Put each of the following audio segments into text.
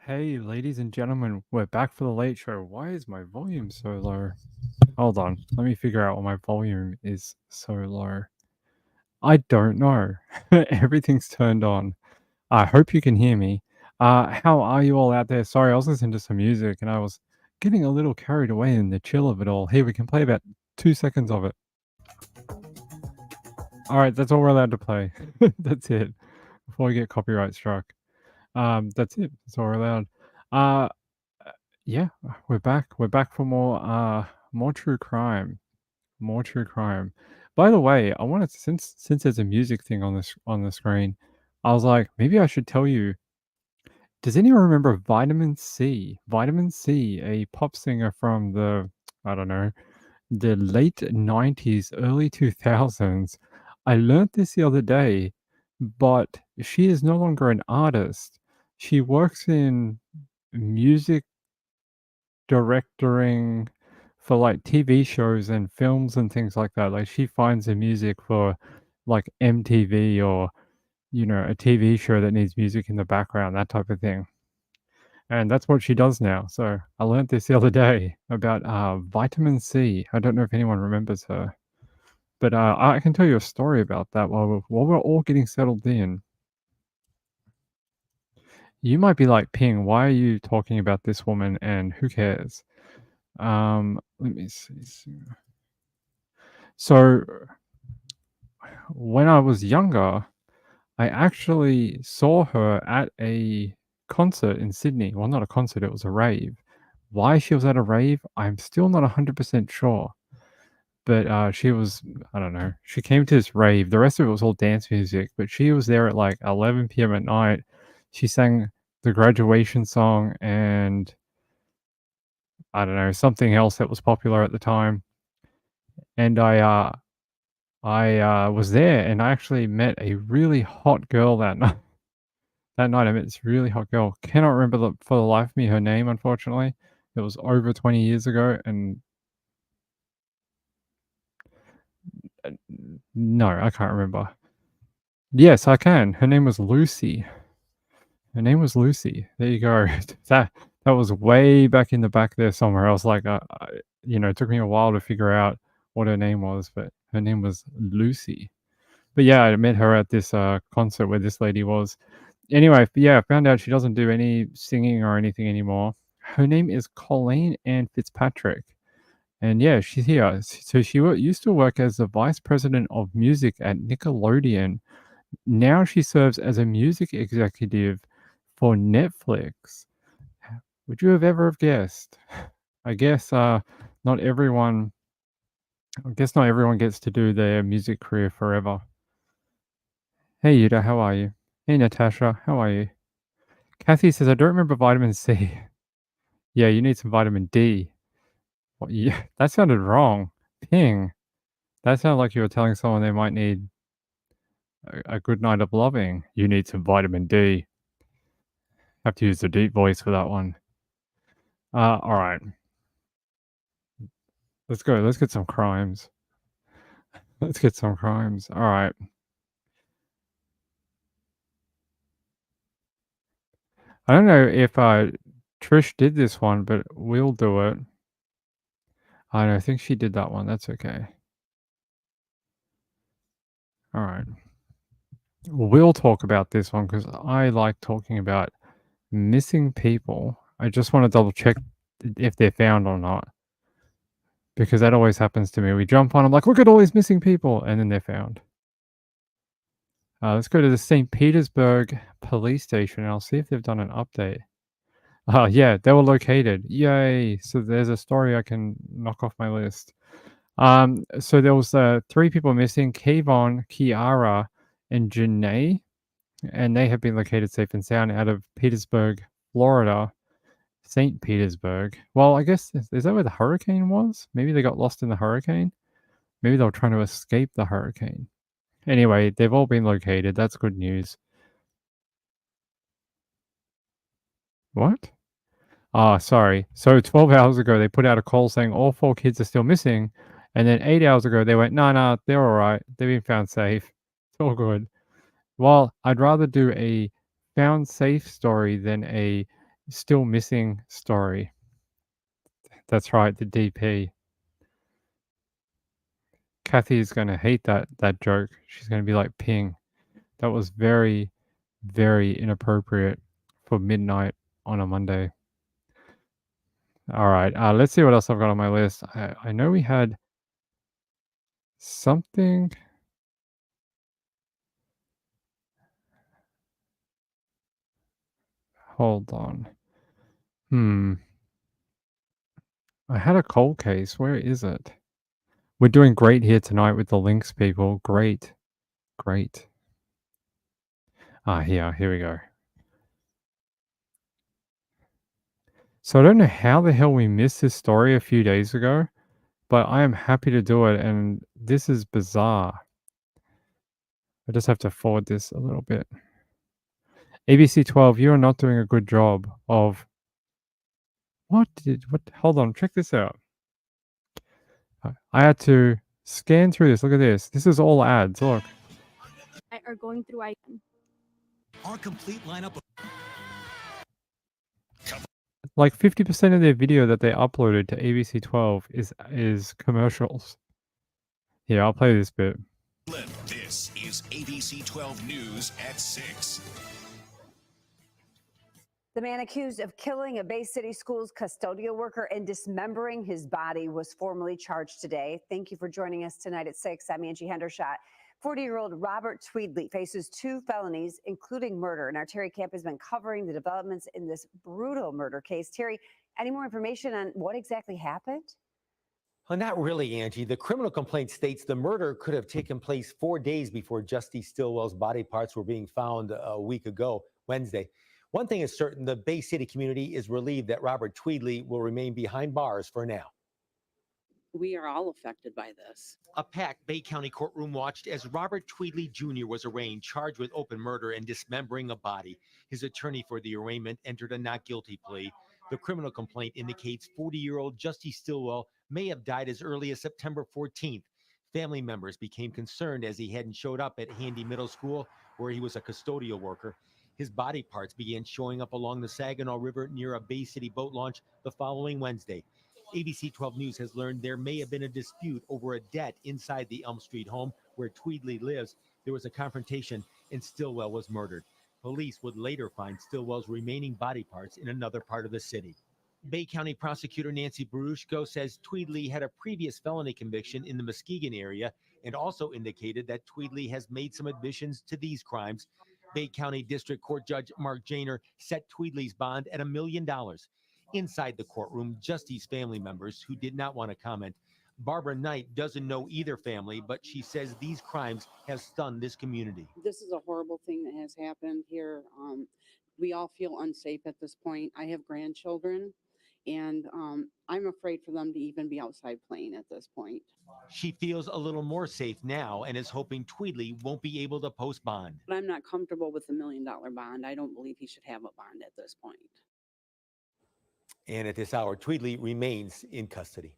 Hey, ladies and gentlemen, we're back for the late show. Why is my volume so low? Hold on, let me figure out why my volume is so low. I don't know. Everything's turned on. I hope you can hear me. How are you all out there? Sorry, I was listening to some music and I was getting a little carried away in the chill of it all. Here, we can play about 2 seconds of it. All right, that's all we're allowed to play. That's it. Before we get copyright struck. That's it. That's all we're allowed. Uh, Yeah, we're back. We're back for more true crime. More true crime. By the way, I wanted to, since there's a music thing on this on the screen, I was like, maybe I should tell you. Does anyone remember Vitamin C? Vitamin C, a pop singer from the I don't know, the late 90s, early 2000s. I learned this the other day, but she is no longer an artist. She works in music directing for like TV shows and films and things like that. Like she finds the music for like MTV or a TV show that needs music in the background, that type of thing. And that's what she does now. So I learned this the other day about Vitamin C. I don't know if anyone remembers her, but I can tell you a story about that while we're all getting settled in. You might be like, Ping, why are you talking about this woman and who cares? Let me see. So when I was younger, I actually saw her at a concert in Sydney. Well, not a concert, it was a rave. Why she was at a rave, I'm still not 100% sure. But she was, I don't know, she came to this rave. The rest of it was all dance music, but she was there at like 11 p.m. at night. She sang the graduation song and I don't know, something else that was popular at the time. And I was there and I actually met a really hot girl that night. That night I met this really hot girl. Cannot remember for the life of me her name, unfortunately. It was over 20 years ago, and uh, no, I can't remember. Yes, I can. Her name was Lucy. Her name was Lucy. There you go. That was way back in the back there somewhere. I was like, it took me a while to figure out what her name was, but her name was Lucy. But yeah, I met her at this concert where this lady was. Anyway, yeah, I found out she doesn't do any singing or anything anymore. Her name is Colleen Ann Fitzpatrick. And yeah, she's here. So she used to work as the vice president of music at Nickelodeon. Now she serves as a music executive for Netflix. Would you have ever have guessed? I guess not everyone I guess not everyone gets to do their music career forever. Hey Yuta, how are you? Hey Natasha, how are you? Kathy says, I don't remember vitamin C. Yeah, you need some vitamin D. What, yeah, that sounded wrong. Ping. That sounded like you were telling someone they might need a good night of loving. You need some vitamin D. Have to use the deep voice for that one. All right. Let's go. Let's get some crimes. Let's get some crimes. All right. I don't know if Trish did this one, but we'll do it. I think she did that one. That's okay. All right. We'll talk about this one because I like talking about missing people. I just want to double check if they're found or not because that always happens to me. We jump on, I'm like, look at all these missing people, and then they're found. Let's go to the St. Petersburg police station and I'll see if they've done an update. Yeah, they were located. Yay! So there's a story I can knock off my list. So there was 3 people missing: Kayvon, Kiara, and Janae, and they have been located safe and sound out of Petersburg, Florida. St. Petersburg. Well, I guess is that where the hurricane was? Maybe they got lost in the hurricane. Maybe they were trying to escape the hurricane. Anyway, they've all been located. That's good news. What? Ah, sorry. So 12 hours ago, they put out a call saying all 4 kids are still missing. And then 8 hours ago, they went, no, they're all right. They've been found safe. It's all good. Well, I'd rather do a found safe story than a Still missing story. That's right, the DP. Kathy is gonna hate that joke. She's gonna be like, "Ping, that was very, very inappropriate for midnight on a Monday." Alright, let's see what else I've got on my list. I know we had something. Hold on. I had a cold case. Where is it? We're doing great here tonight with the links, people. Great. Great. Here we go. So I don't know how the hell we missed this story a few days ago, but I am happy to do it, and this is bizarre. I just have to forward this a little bit. ABC 12, you are not doing a good job of what? Hold on, check this out. I had to scan through this. Look at this. This is all ads. Look. Are going through our complete lineup of like 50% of their video that they uploaded to ABC 12 is commercials. Yeah, I'll play this bit. This is ABC 12 News at 6. The man accused of killing a Bay City Schools custodial worker and dismembering his body was formally charged today. Thank you for joining us tonight at 6. I'm Angie Hendershot. 40-year-old Robert Tweedley faces 2 felonies, including murder. And our Terry Camp has been covering the developments in this brutal murder case. Terry, any more information on what exactly happened? Well, not really, Angie. The criminal complaint states the murder could have taken place 4 days before Justy Stillwell's body parts were being found a week ago, Wednesday. One thing is certain, the Bay City community is relieved that Robert Tweedley will remain behind bars for now. We are all affected by this. A packed Bay County courtroom watched as Robert Tweedley Jr. was arraigned, charged with open murder and dismembering a body. His attorney for the arraignment entered a not guilty plea. The criminal complaint indicates 40-year-old Justy Stillwell may have died as early as September 14th. Family members became concerned as he hadn't showed up at Handy Middle School, where he was a custodial worker. His body parts began showing up along the Saginaw River near a Bay City boat launch the following Wednesday. ABC 12 News has learned there may have been a dispute over a debt inside the Elm Street home where Tweedley lives. There was a confrontation and Stillwell was murdered. Police would later find Stillwell's remaining body parts in another part of the city. Bay County prosecutor Nancy Barushko says Tweedley had a previous felony conviction in the Muskegon area and also indicated that Tweedley has made some admissions to these crimes. Bay County District Court Judge Mark Janer set Tweedley's bond at $1 million. Inside the courtroom, Justy's family members, who did not want to comment. Barbara Knight doesn't know either family, but she says these crimes have stunned this community. This is a horrible thing that has happened here. We all feel unsafe at this point. I have grandchildren, and I'm afraid for them to even be outside playing at this point. She feels a little more safe now and is hoping Tweedley won't be able to post bond. But I'm not comfortable with the $1 million bond. I don't believe he should have a bond at this point. And at this hour, Tweedley remains in custody.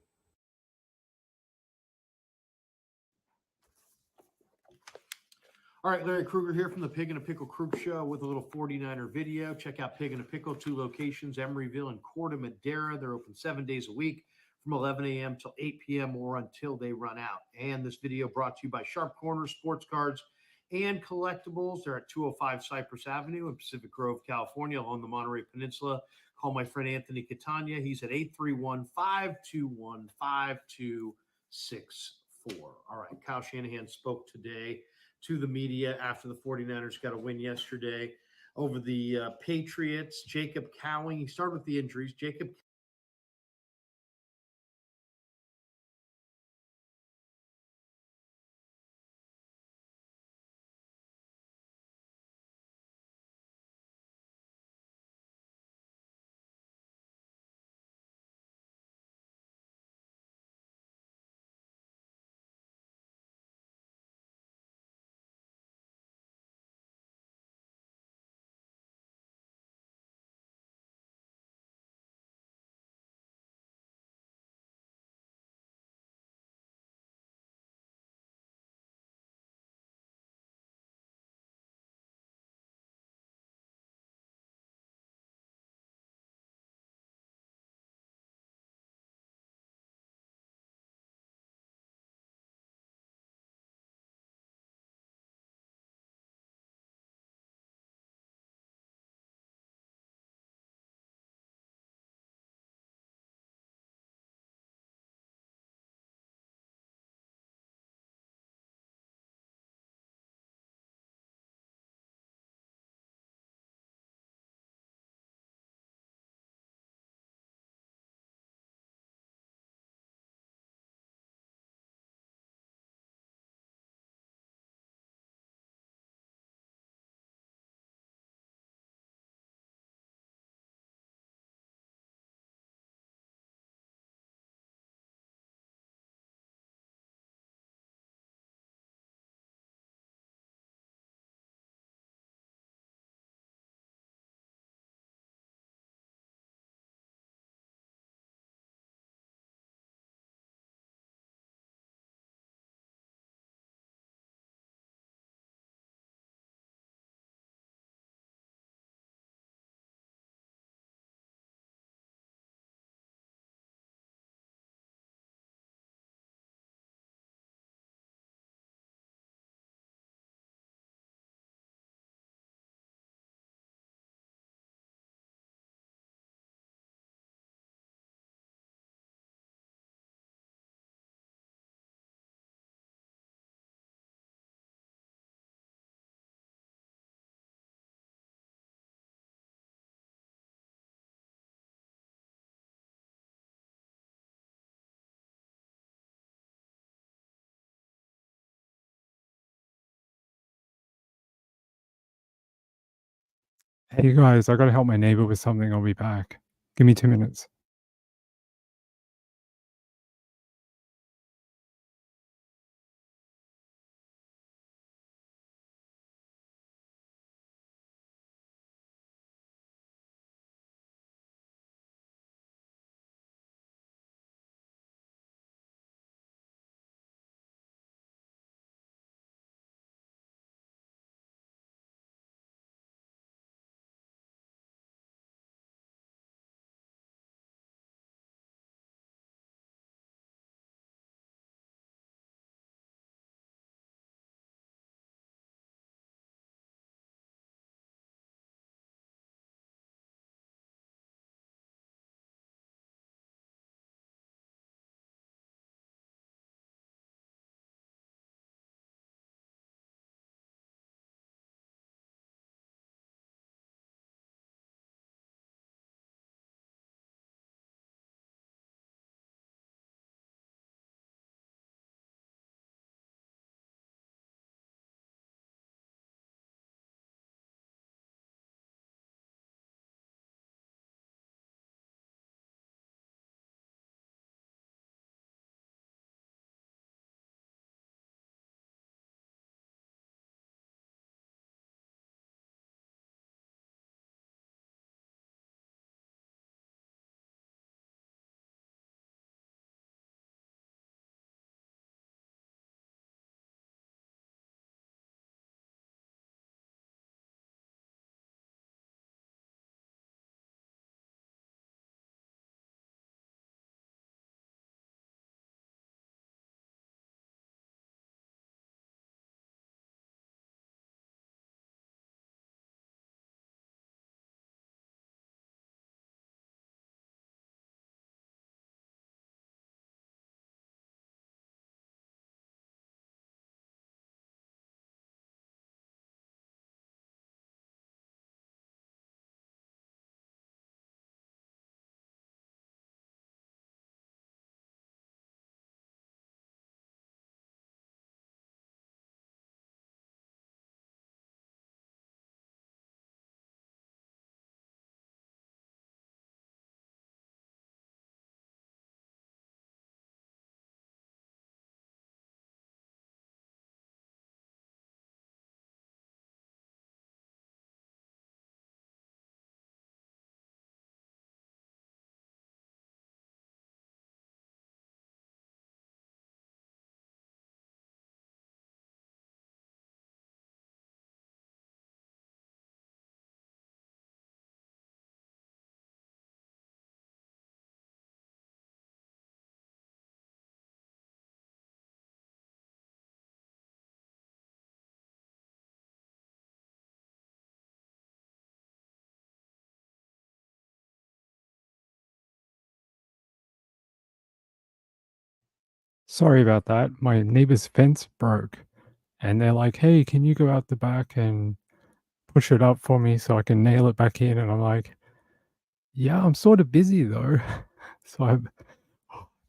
All right, Larry Krueger here from the Pig and a Pickle Croup Show with a little 49er video. Check out Pig and a Pickle, 2 locations, Emeryville and Corte Madera. They're open 7 days a week from 11 a.m. till 8 p.m. or until they run out. And this video brought to you by Sharp Corners, Sports Cards, and Collectibles. They're at 205 Cypress Avenue in Pacific Grove, California, along the Monterey Peninsula. Call my friend Anthony Catania. He's at 831-521-5264. All right, Kyle Shanahan spoke today to the media after the 49ers got a win yesterday over the Patriots. Jacob Cowing, he started with the injuries. Jacob Hey guys, I gotta help my neighbor with something. I'll be back. Give me 2 minutes. Sorry about that. My neighbor's fence broke, and they're like, "Hey, can you go out the back and push it up for me so I can nail it back in?" And I'm like, "Yeah, I'm sort of busy though." So I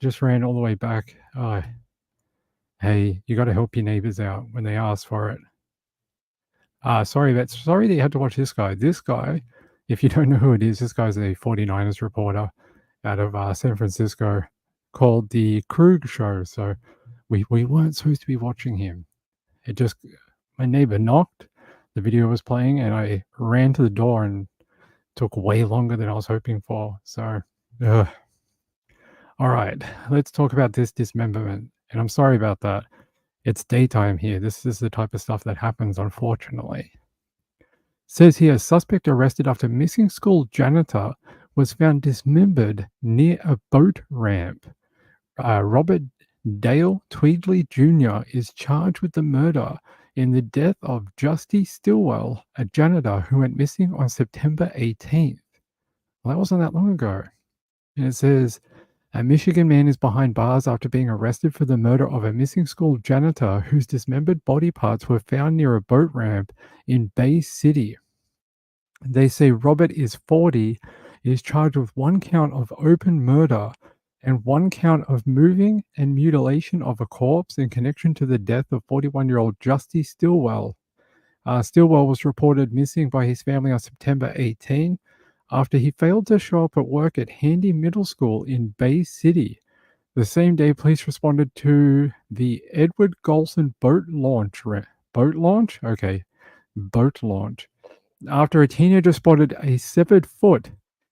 just ran all the way back. Hey, you got to help your neighbors out when they ask for it. Sorry that you had to watch this guy. This guy, if you don't know who it is, this guy's a 49ers reporter out of San Francisco called the Krug Show. So we weren't supposed to be watching him. It just my neighbor knocked, the video was playing, and I ran to the door and took way longer than I was hoping for. So, ugh. All right, let's talk about this dismemberment. And I'm sorry about that. It's daytime here. This is the type of stuff that happens, unfortunately. Says here, suspect arrested after missing school janitor was found dismembered near a boat ramp. Robert Dale Tweedley Jr. is charged with the murder in the death of Justy Stillwell, a janitor who went missing on September 18th. Well, that wasn't that long ago. And it says, a Michigan man is behind bars after being arrested for the murder of a missing school janitor whose dismembered body parts were found near a boat ramp in Bay City. They say Robert is 40, is charged with 1 count of open murder and 1 count of moving and mutilation of a corpse in connection to the death of 41-year-old Justy Stillwell. Stilwell was reported missing by his family on September 18 after he failed to show up at work at Handy Middle School in Bay City. The same day, police responded to the Edward Golson boat launch. Boat launch? Okay. Boat launch. After a teenager spotted a severed foot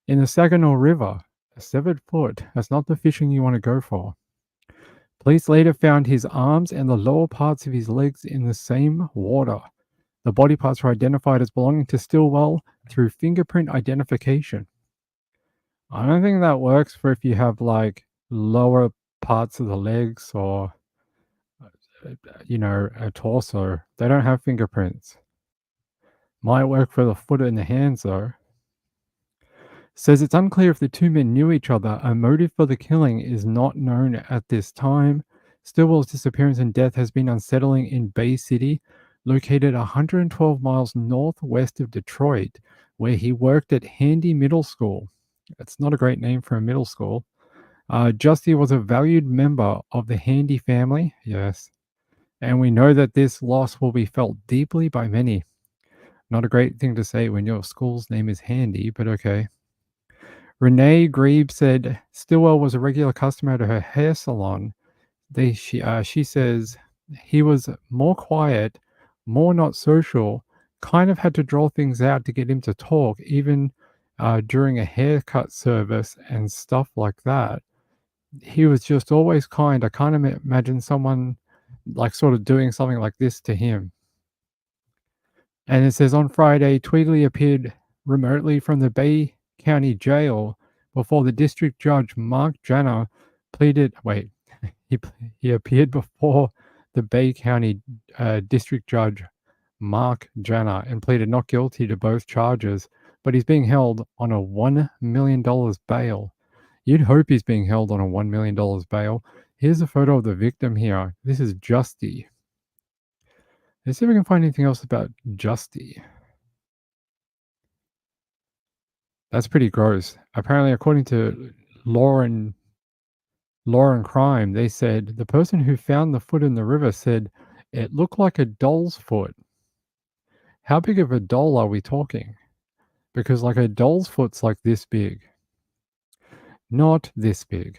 in the Saginaw River. A severed foot. That's not the fishing you want to go for. Police later found his arms and the lower parts of his legs in the same water. The body parts were identified as belonging to Stilwell through fingerprint identification. I don't think that works for if you have like lower parts of the legs or, a torso. They don't have fingerprints. Might work for the foot and the hands though. Says it's unclear if the two men knew each other. A motive for the killing is not known at this time. Stilwell's disappearance and death has been unsettling in Bay City, located 112 miles northwest of Detroit, where he worked at Handy Middle School. That's not a great name for a middle school. Justy was a valued member of the Handy family, yes, and we know that this loss will be felt deeply by many. Not a great thing to say when your school's name is Handy, but okay. Renee Grebe said Stilwell was a regular customer at her hair salon. She says he was more quiet, more not social, kind of had to draw things out to get him to talk, even during a haircut service and stuff like that. He was just always kind. I can't imagine someone like sort of doing something like this to him. And it says on Friday, Tweedley appeared remotely from the Bay County Jail before the district judge Mark Janner pleaded. Wait, he appeared before the Bay County District Judge Mark Janner and pleaded not guilty to both charges, but he's being held on a $1 million bail. You'd hope he's being held on a $1 million bail. Here's a photo of the victim here. This is Justy. Let's see if we can find anything else about Justy. That's pretty gross. Apparently, according to Law and Crime, they said the person who found the foot in the river said it looked like a doll's foot. How big of a doll are we talking? Because like a doll's foot's like this big. Not this big.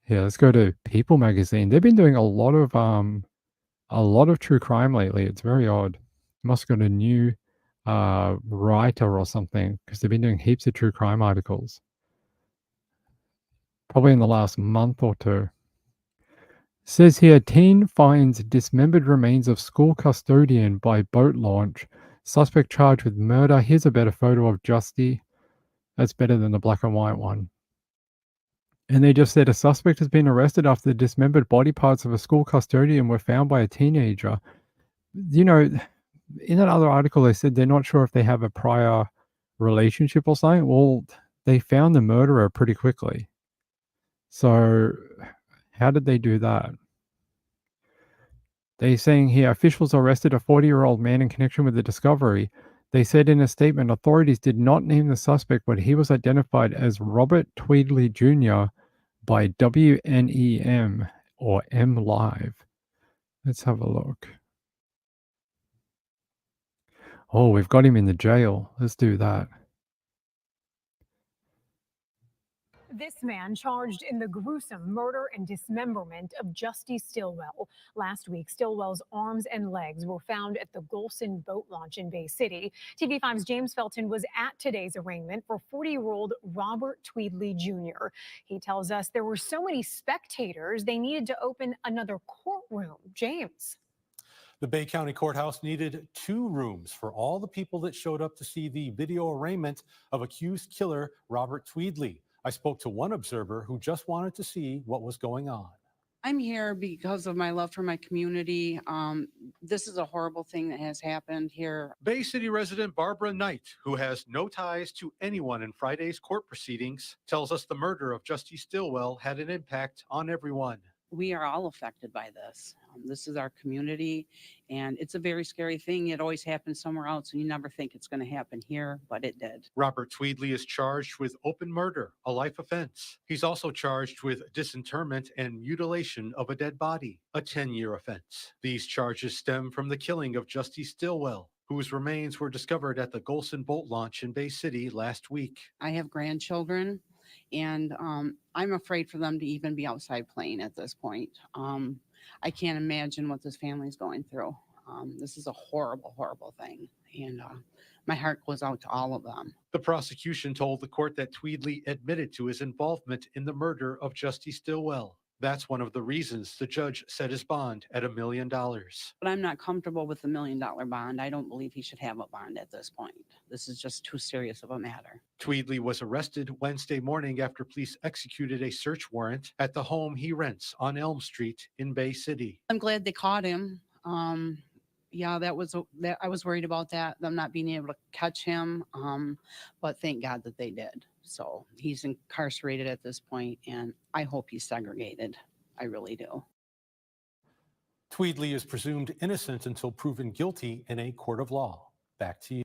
Yeah, let's go to People magazine. They've been doing a lot of true crime lately. It's very odd. Must have got a new writer or something, because they've been doing heaps of true crime articles. Probably in the last month or two. Says here, teen finds dismembered remains of school custodian by boat launch. Suspect charged with murder. Here's a better photo of Justy. That's better than the black and white one. And they just said a suspect has been arrested after the dismembered body parts of a school custodian were found by a teenager. You know, in that other article, they said they're not sure if they have a prior relationship or something. Well, they found the murderer pretty quickly. So how did they do that? They're saying here, officials arrested a 40-year-old man in connection with the discovery. They said in a statement, authorities did not name the suspect, but he was identified as Robert Tweedley Jr. by WNEM or M Live. Let's have a look. Oh, we've got him in the jail. Let's do that. This man charged in the gruesome murder and dismemberment of Justy Stilwell. Last week, Stilwell's arms and legs were found at the Golson boat launch in Bay City. TV5's James Felton was at today's arraignment for 40-year-old Robert Tweedley Jr. He tells us there were so many spectators, they needed to open another courtroom. James. The Bay County Courthouse needed 2 rooms for all the people that showed up to see the video arraignment of accused killer Robert Tweedley. I spoke to one observer who just wanted to see what was going on. I'm here because of my love for my community. This is a horrible thing that has happened here. Bay City resident Barbara Knight, who has no ties to anyone in Friday's court proceedings, tells us the murder of Justy Stilwell had an impact on everyone. we are all affected by this. This is our community, and it's a very scary thing. It always happens somewhere else, and you never think it's going to happen here, but it did. Robert Tweedley is charged with open murder, a life offense. He's also charged with disinterment and mutilation of a dead body, a 10-year offense. These charges stem from the killing of Justy Stillwell, whose remains were discovered at the Golson boat launch in Bay City last week. I have grandchildren, and I'm afraid for them to even be outside playing at this point. I can't imagine what this family's going through. This is a horrible, horrible thing, and my heart goes out to all of them. The prosecution told the court that Tweedley admitted to his involvement in the murder of Justy Stillwell. That's one of the reasons the judge set his bond at $1 million. But I'm not comfortable with the $1 million bond. I don't believe he should have a bond at this point. This is just too serious of a matter. Tweedley was arrested Wednesday morning after police executed a search warrant at the home he rents on Elm Street in Bay City. I'm glad they caught him. Yeah, that I was worried about that, them not being able to catch him. But thank God that they did. So he's incarcerated at this point, and I hope he's segregated. I really do. Tweedley is presumed innocent until proven guilty in a court of law. Back to you.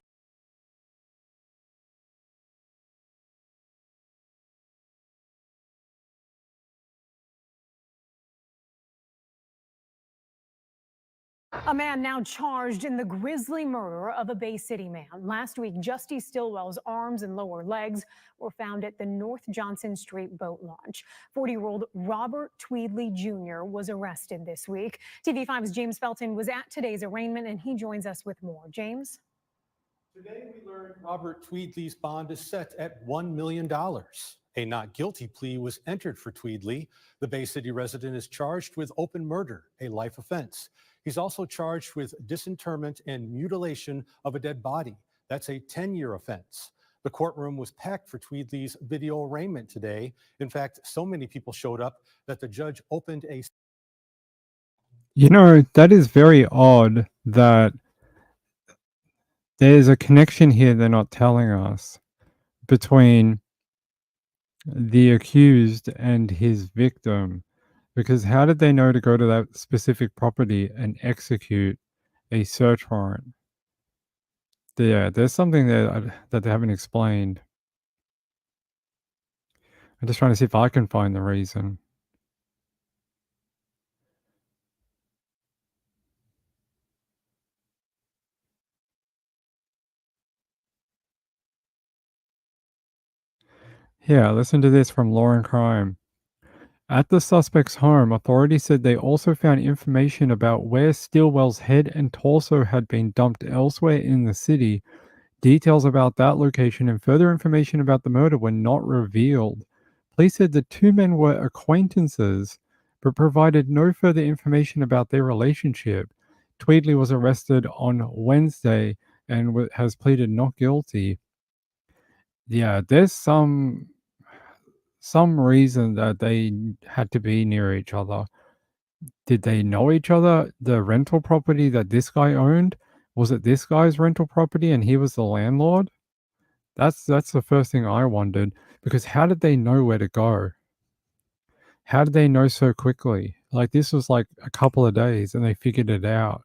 A man now charged in the grisly murder of a Bay City man. Last week, Justy Stillwell's arms and lower legs were found at the North Johnson Street boat launch. 40-year-old Robert Tweedley Jr. was arrested this week. TV5's James Felton was at today's arraignment, and he joins us with more. James? Today we learned Robert Tweedley's bond is set at $1 million. A not guilty plea was entered for Tweedley. The Bay City resident is charged with open murder, a life offense. He's also charged with disinterment and mutilation of a dead body. That's a 10-year offense. The courtroom was packed for Tweedley's video arraignment today. In fact, so many people showed up that the judge opened a... You know, that is very odd that there's a connection here they're not telling us between the accused and his victim. Because how did they know to go to that specific property and execute a search warrant? Yeah, there's something there that they haven't explained. I'm just trying to see if I can find the reason. Yeah, listen to this from Law and Crime. At the suspect's home, authorities said they also found information about where Stillwell's head and torso had been dumped elsewhere in the city. Details about that location and further information about the murder were not revealed. Police said the two men were acquaintances, but provided no further information about their relationship. Tweedley was arrested on Wednesday and has pleaded not guilty. Yeah, there's some reason that they had to be near each other. Did they know each other? The rental property that this guy owned, was it this guy's rental property and he was the landlord? That's the first thing I wondered, because how did they know where to go? How did they know so quickly? Like, this was like a couple of days and they figured it out.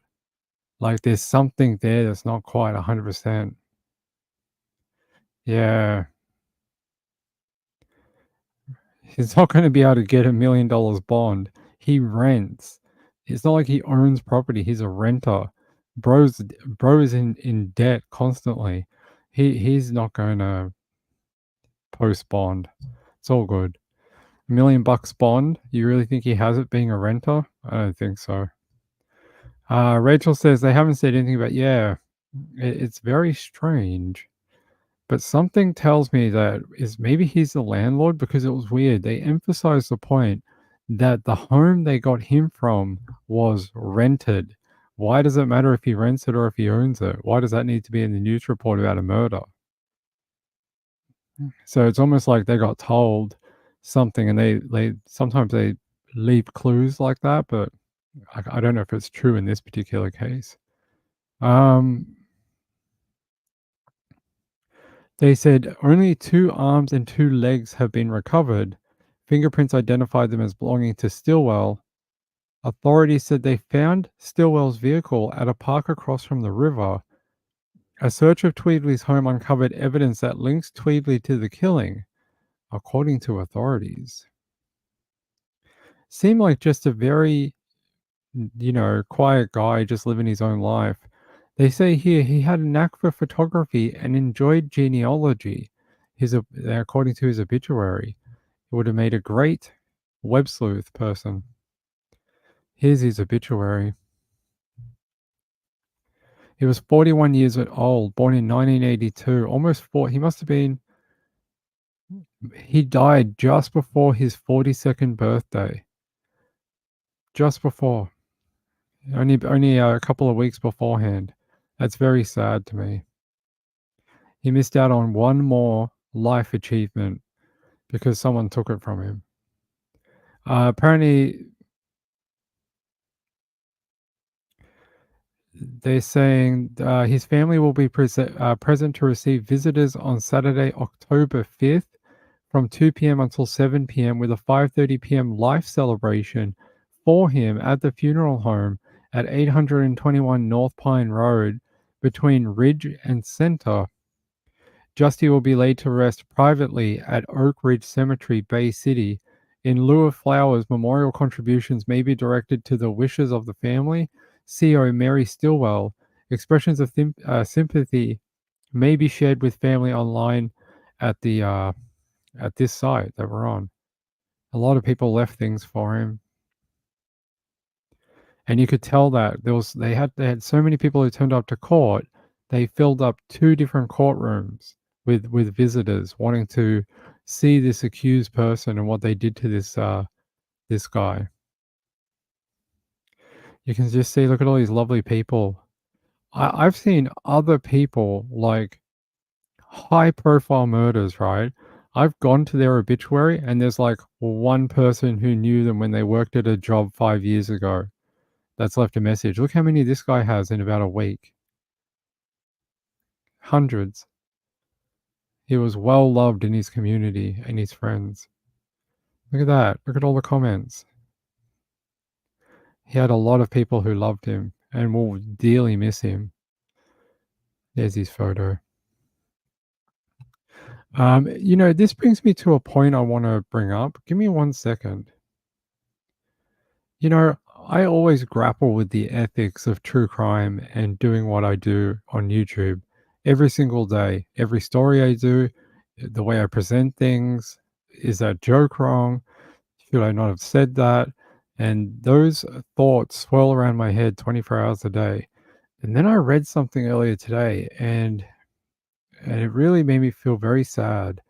Like, there's something there that's not quite 100%. Yeah. He's not going to be able to get $1 million bond. He rents. It's not like he owns property. He's a renter. Bro is in debt constantly. He's not going to post bond. It's all good. $1 million bond. You really think he has it being a renter? I don't think so. Rachel says they haven't said anything about, yeah, it's very strange. But something tells me that maybe he's the landlord, because it was weird. They emphasized the point that the home they got him from was rented. Why does it matter if he rents it or if he owns it? Why does that need to be in the news report about a murder? So it's almost like they got told something, and they sometimes they leave clues like that, but I don't know if it's true in this particular case. They said only 2 arms and 2 legs have been recovered. Fingerprints identified them as belonging to Stillwell, Authorities said they found Stillwell's vehicle at a park across from the river. A search of Tweedley's home uncovered evidence that links Tweedley to the killing, according to authorities. Seemed like just a very, quiet guy just living his own life. They say here he had a knack for photography and enjoyed genealogy. According to his obituary, he would have made a great web sleuth person. Here's his obituary. He was 41 years old, born in 1982, almost 4. He died just before his 42nd birthday. Just before. Only a couple of weeks beforehand. That's very sad to me. He missed out on one more life achievement because someone took it from him. Apparently, they're saying his family will be present to receive visitors on Saturday, October 5th from 2 p.m. until 7 p.m. with a 5:30 p.m. life celebration for him at the funeral home at 821 North Pine Road between Ridge and Center. Justy will be laid to rest privately at Oak Ridge Cemetery, Bay City. In lieu of flowers, memorial contributions may be directed to the wishes of the family. CO Mary Stillwell. Expressions of sympathy may be shared with family online at this site that we're on. A lot of people left things for him, and you could tell that they had so many people who turned up to court. They filled up 2 different courtrooms with visitors wanting to see this accused person and what they did to this guy. You can just see, look at all these lovely people. I've seen other people, like high-profile murders, right? I've gone to their obituary, and there's like one person who knew them when they worked at a job 5 years ago that's left a message. Look how many this guy has in about a week. Hundreds. He was well loved in his community and his friends. Look at that. Look at all the comments. He had a lot of people who loved him and will dearly miss him. There's his photo. This brings me to a point I want to bring up. Give me 1 second. I always grapple with the ethics of true crime and doing what I do on YouTube every single day. Every story I do, the way I present things, is that joke wrong? Should I not have said that? And those thoughts swirl around my head 24 hours a day. And then I read something earlier today, and it really made me feel very sad.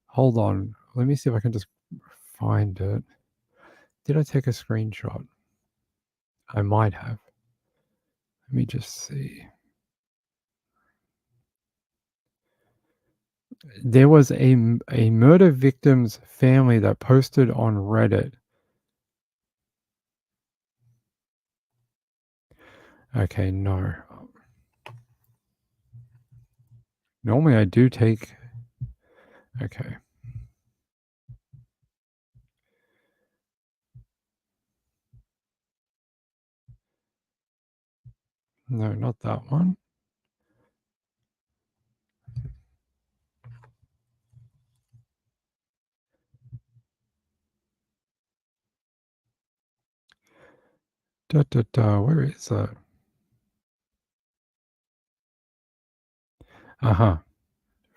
Hold on. Let me see if I can just find it. Did I take a screenshot? I might have. Let me just see. There was a murder victim's family that posted on Reddit. Okay, no. Normally I do take... Okay. No, not that one. Where is that?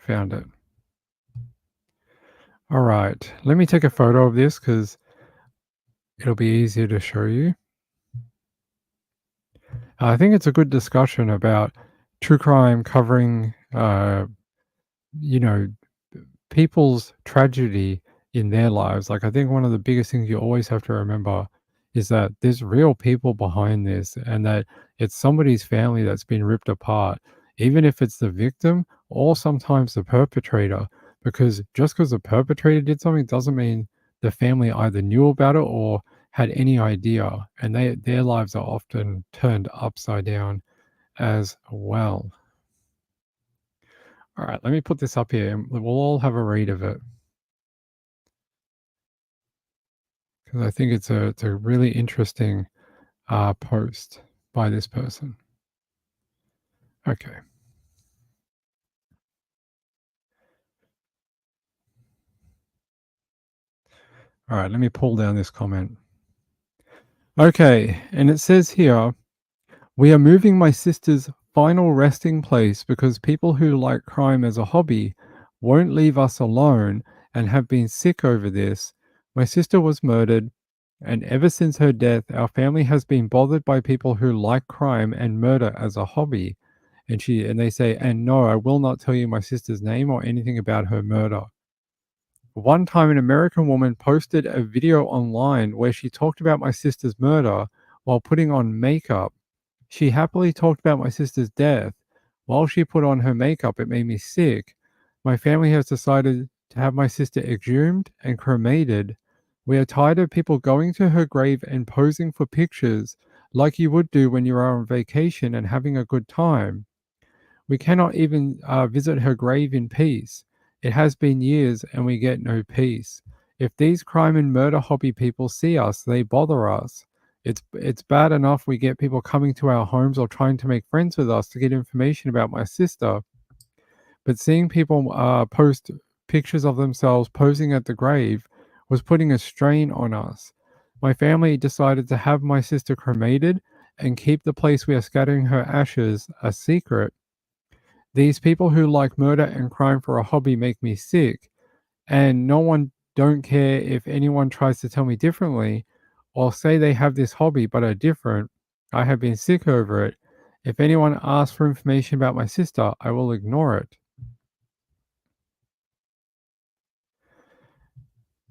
Found it. All right, let me take a photo of this because it'll be easier to show you. I think it's a good discussion about true crime covering, people's tragedy in their lives. Like, I think one of the biggest things you always have to remember is that there's real people behind this, and that it's somebody's family that's been ripped apart, even if it's the victim or sometimes the perpetrator. Because just because the perpetrator did something doesn't mean the family either knew about it or had any idea, and their lives are often turned upside down as well. All right, let me put this up here, and we'll all have a read of it, because I think it's a really interesting post by this person. Okay. All right, let me pull down this comment. Okay, and it says here, we are moving my sister's final resting place because people who like crime as a hobby won't leave us alone and have been sick over this. My sister was murdered, and ever since her death, our family has been bothered by people who like crime and murder as a hobby. And they say, and no, I will not tell you my sister's name or anything about her murder. One time, an American woman posted a video online where she talked about my sister's murder while putting on makeup. She happily talked about my sister's death. While she put on her makeup, it made me sick. My family has decided to have my sister exhumed and cremated. We are tired of people going to her grave and posing for pictures like you would do when you are on vacation and having a good time. We cannot even visit her grave in peace. It has been years and we get no peace. If these crime and murder hobby people see us, they bother us. It's bad enough we get people coming to our homes or trying to make friends with us to get information about my sister. But seeing people post pictures of themselves posing at the grave was putting a strain on us. My family decided to have my sister cremated and keep the place we are scattering her ashes a secret. These people who like murder and crime for a hobby make me sick, and no one don't care if anyone tries to tell me differently or say they have this hobby but are different. I have been sick over it. If anyone asks for information about my sister, I will ignore it.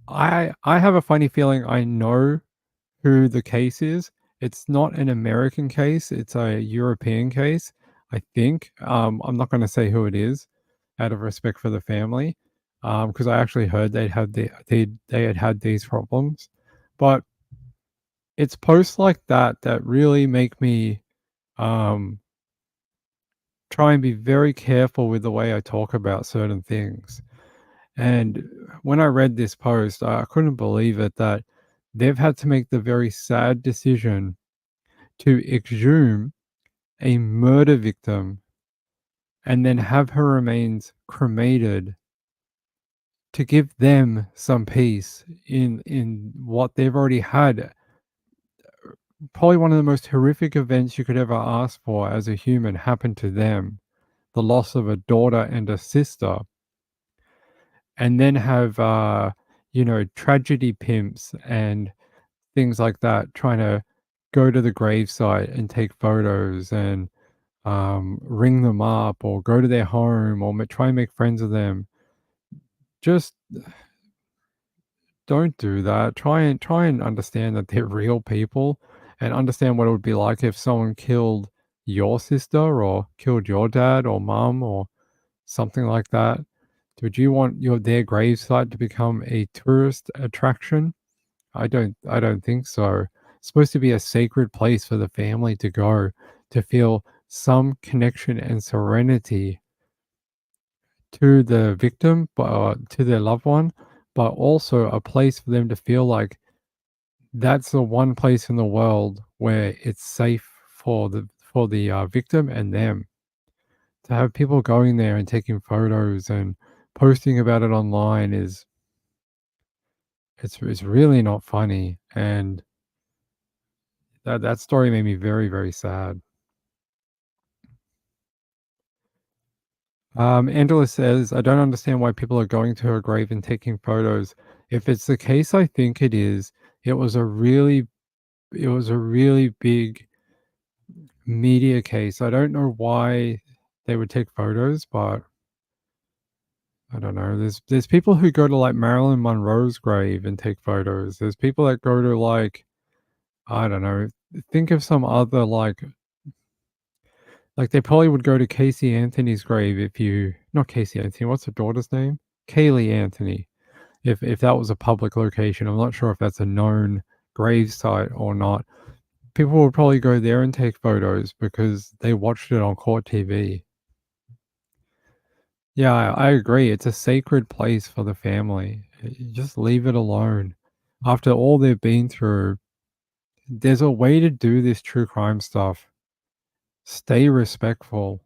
I have a funny feeling I know who the case is. It's not an American case, it's a European case, I think. I'm not going to say who it is out of respect for the family, because I actually heard they had had these problems. But it's posts like that that really make me try and be very careful with the way I talk about certain things. And when I read this post, I couldn't believe it that they've had to make the very sad decision to exhume a murder victim and then have her remains cremated to give them some peace in what they've already had. Probably one of the most horrific events you could ever ask for as a human happened to them, the loss of a daughter and a sister. And then have tragedy pimps and things like that trying to go to the gravesite and take photos and ring them up or go to their home or try and make friends with them. Just don't do that. Try and understand that they're real people and understand what it would be like if someone killed your sister or killed your dad or mom or something like that. Would you want their gravesite to become a tourist attraction? I don't think so. It's supposed to be a sacred place for the family to go to feel some connection and serenity to the victim, to their loved one, but also a place for them to feel like that's the one place in the world where it's safe for the victim and them. To have people going there and taking photos and posting about it online is it's really not funny, and that story made me very, very sad. Angela says, I don't understand why people are going to her grave and taking photos. If it's the case I think it is, it was a really big media case. I don't know why they would take photos, but I don't know. There's people who go to like Marilyn Monroe's grave and take photos. There's people that go to like, I don't know. Think of some other like they probably would go to Casey Anthony's grave not Casey Anthony. What's her daughter's name? Kaylee Anthony. If that was a public location, I'm not sure if that's a known grave site or not. People would probably go there and take photos because they watched it on court TV. Yeah, I agree. It's a sacred place for the family. You just leave it alone. After all they've been through, there's a way to do this true crime stuff. Stay respectful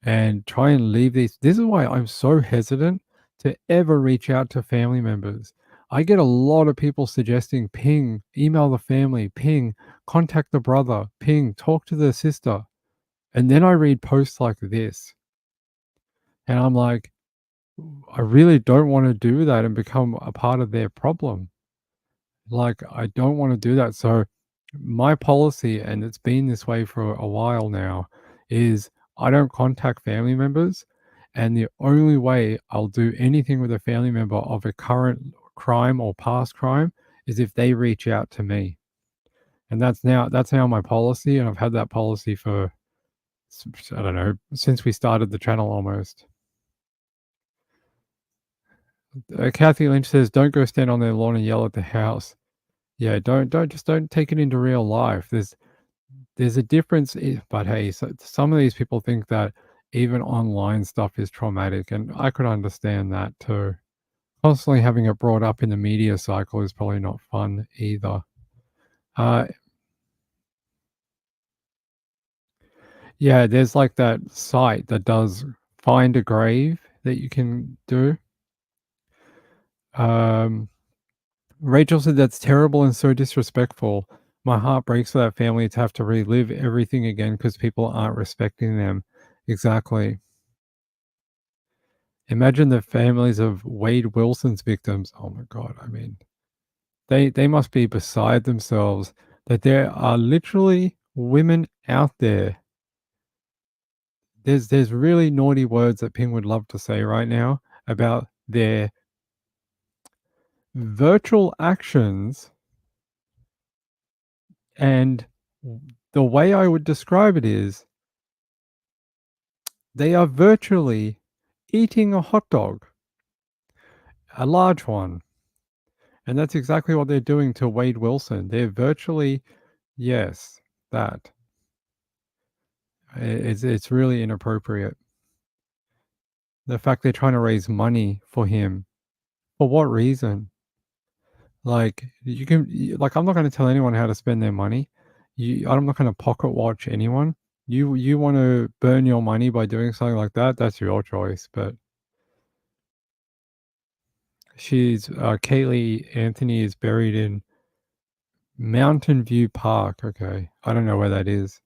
and try and leave these. This is why I'm so hesitant to ever reach out to family members. I get a lot of people suggesting ping, email the family, ping, contact the brother, ping, talk to the sister. And then I read posts like this. And I'm like, I really don't want to do that and become a part of their problem. Like, I don't want to do that. So, my policy, and it's been this way for a while now, is I don't contact family members. And the only way I'll do anything with a family member of a current crime or past crime is if they reach out to me. And that's now my policy. And I've had that policy for, I don't know, since we started the channel almost. Kathy Lynch says, "Don't go stand on their lawn and yell at the house." Yeah, don't take it into real life. There's a difference, but hey, so some of these people think that even online stuff is traumatic, and I could understand that too. Constantly having it brought up in the media cycle is probably not fun either. Yeah, there's like that site that does find a grave that you can do. Rachel said, "That's terrible and so disrespectful. My heart breaks for that family to have to relive everything again because people aren't respecting them." Exactly. Imagine the families of Wade Wilson's victims. Oh my God. I mean, they must be beside themselves that there are literally women out there. There's really naughty words that Ping would love to say right now about their virtual actions, and the way I would describe it is they are virtually eating a hot dog, a large one. And that's exactly what they're doing to Wade Wilson. They're virtually, yes, that. It's really inappropriate. The fact they're trying to raise money for him. For what reason? Like, I'm not going to tell anyone how to spend their money. I'm not going to pocket watch anyone. You want to burn your money by doing something like that? That's your choice. But Kaylee Anthony is buried in Mountain View Park. Okay, I don't know where that is.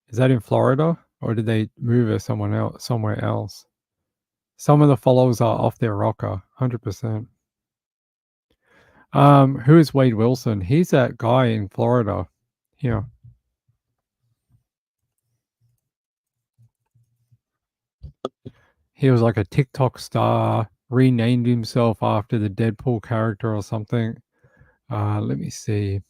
Is that in Florida, or did they move her somewhere else? Some of the followers are off their rocker, 100%. Who is Wade Wilson? He's that guy in Florida. Here. He was like a TikTok star, renamed himself after the Deadpool character or something. Let me see.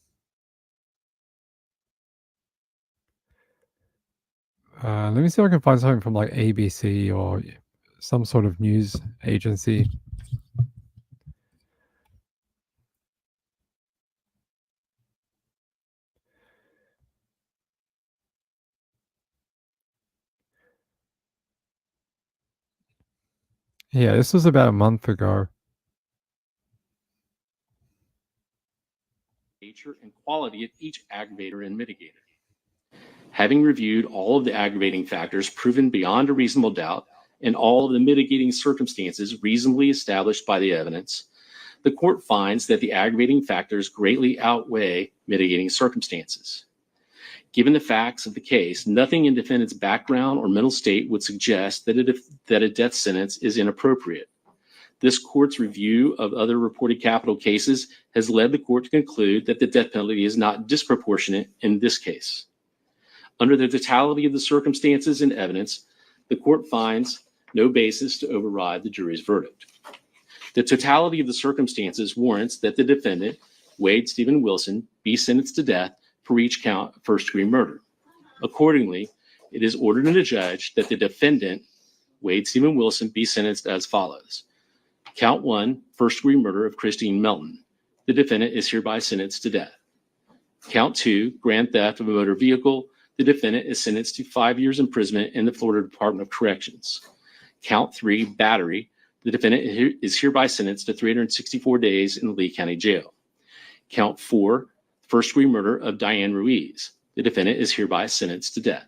Let me see if I can find something from like ABC or some sort of news agency. Yeah, this was about a month ago. Nature and quality of each aggravator and mitigator. Having reviewed all of the aggravating factors proven beyond a reasonable doubt and all of the mitigating circumstances reasonably established by the evidence, the court finds that the aggravating factors greatly outweigh mitigating circumstances. Given the facts of the case, nothing in defendant's background or mental state would suggest that a death sentence is inappropriate. This court's review of other reported capital cases has led the court to conclude that the death penalty is not disproportionate in this case. Under the totality of the circumstances and evidence, the court finds no basis to override the jury's verdict. The totality of the circumstances warrants that the defendant, Wade Stephen Wilson, be sentenced to death for each count of first-degree murder. Accordingly, it is ordered and adjudged that the defendant, Wade Stephen Wilson, be sentenced as follows. Count 1, first-degree murder of Christine Melton. The defendant is hereby sentenced to death. Count 2, grand theft of a motor vehicle. The defendant is sentenced to 5 years imprisonment in the Florida Department of Corrections. Count 3, battery. The defendant is hereby sentenced to 364 days in the Lee County Jail. Count 4, first-degree murder of Diane Ruiz. The defendant is hereby sentenced to death.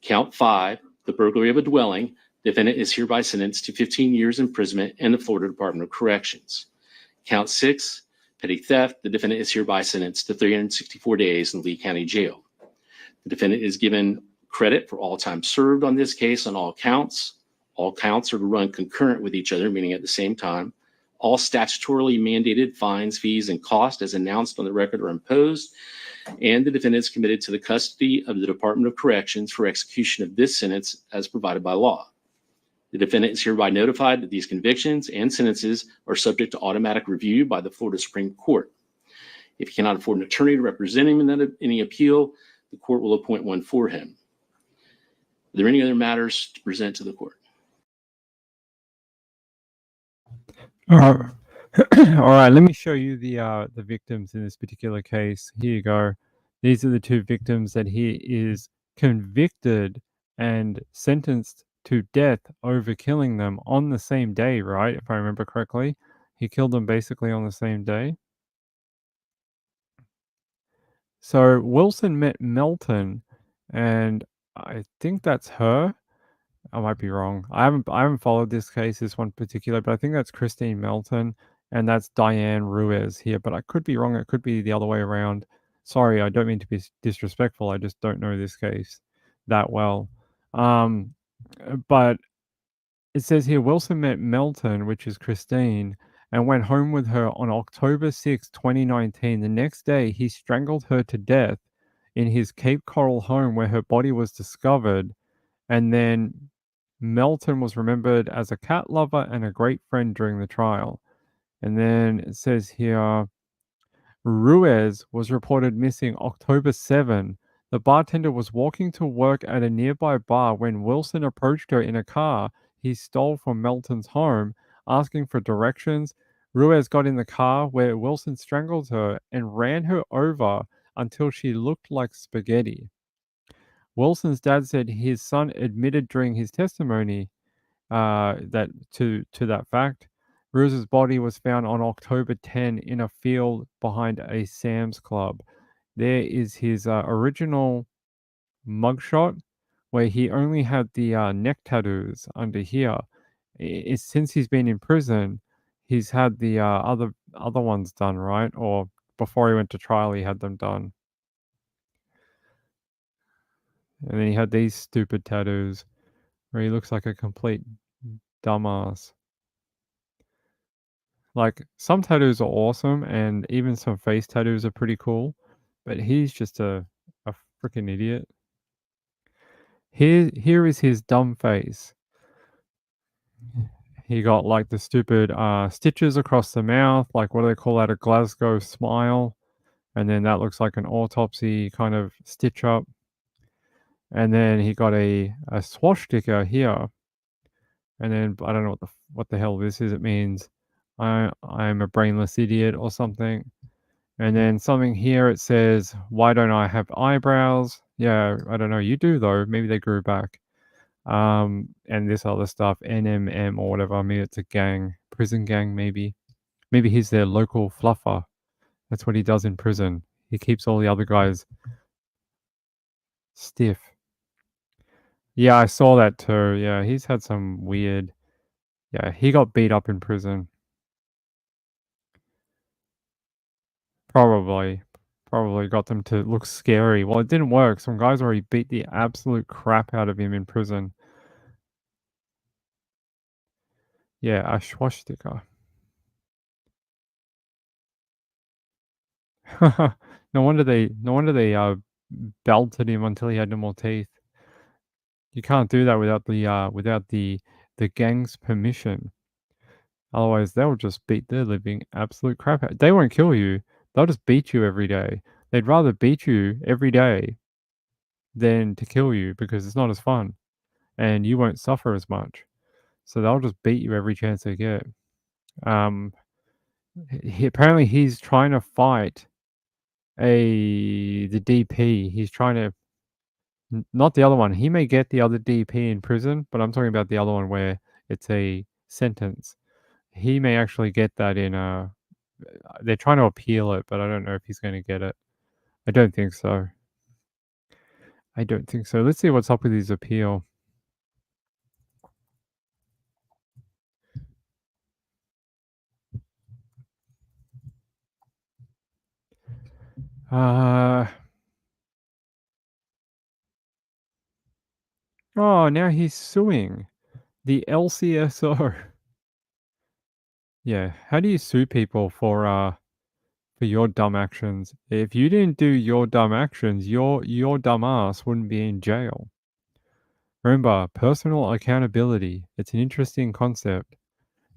Count 5, the burglary of a dwelling. The defendant is hereby sentenced to 15 years imprisonment in the Florida Department of Corrections. Count 6, petty theft. The defendant is hereby sentenced to 364 days in Lee County Jail. The defendant is given credit for all time served on this case on all counts. All counts are to run concurrent with each other, meaning at the same time. All statutorily mandated fines, fees, and costs as announced on the record are imposed, and the defendant is committed to the custody of the Department of Corrections for execution of this sentence as provided by law. The defendant is hereby notified that these convictions and sentences are subject to automatic review by the Florida Supreme Court. If he cannot afford an attorney to represent him in any appeal, the court will appoint one for him. Are there any other matters to present to the court? All right. All right, let me show you the victims in this particular case. Here you go. These are the two victims that he is convicted and sentenced to death over killing them on the same day, right? If I remember correctly. He killed them basically on the same day. So Wilson met Melton, and I think that's her. I might be wrong. I haven't followed this case, this one particular, but I think that's Christine Melton, and that's Diane Ruiz here. But I could be wrong. It could be the other way around. Sorry, I don't mean to be disrespectful. I just don't know this case that well. But it says here Wilson met Melton, which is Christine, and went home with her on October 6, 2019. The next day, he strangled her to death in his Cape Coral home where her body was discovered. And then Melton was remembered as a cat lover and a great friend during the trial. And then it says here, Ruiz was reported missing October 7. The bartender was walking to work at a nearby bar when Wilson approached her in a car he stole from Melton's home, asking for directions. Ruiz got in the car where Wilson strangled her and ran her over until she looked like spaghetti. Wilson's dad said his son admitted during his testimony that fact. Ruiz's body was found on October 10 in a field behind a Sam's Club. There is his original mugshot where he only had the neck tattoos under here. Since he's been in prison, he's had the other ones done, right? Or before he went to trial, he had them done. And then he had these stupid tattoos where he looks like a complete dumbass. Like, some tattoos are awesome, and even some face tattoos are pretty cool, but he's just a freaking idiot. Here is his dumb face. He got like the stupid stitches across the mouth, like what do they call that, a Glasgow smile, and then that looks like an autopsy kind of stitch up. And then he got a swastika here, and then I don't know what the hell this is. It means I'm a brainless idiot or something. And then something here, it says, why don't I have eyebrows? Yeah, I don't know. You do though. Maybe they grew back. And this other stuff, NMM or whatever. Maybe it's a gang, prison gang. Maybe he's their local fluffer. That's what he does in prison. He keeps all the other guys stiff. Yeah, I saw that too. Yeah, he's had some weird. Yeah, he got beat up in prison. Probably got them to look scary. Well, it didn't work. Some guys already beat the absolute crap out of him in prison. Yeah, a swastika. No wonder they belted him until he had no more teeth. You can't do that without the gang's permission. Otherwise, they'll just beat the living absolute crap out. They won't kill you. They'll just beat you every day. They'd rather beat you every day than to kill you because it's not as fun and you won't suffer as much. So they'll just beat you every chance they get. Apparently he's trying to fight the DP. He's trying to, not the other one. He may get the other DP in prison, but I'm talking about the other one where it's a sentence. He may actually get that in they're trying to appeal it, but I don't know if he's going to get it. I don't think so. I don't think so. Let's see what's up with his appeal. Oh, now he's suing the LCSO. Yeah, how do you sue people for your dumb actions? If you didn't do your dumb actions, your dumb ass wouldn't be in jail. Remember, personal accountability. It's an interesting concept.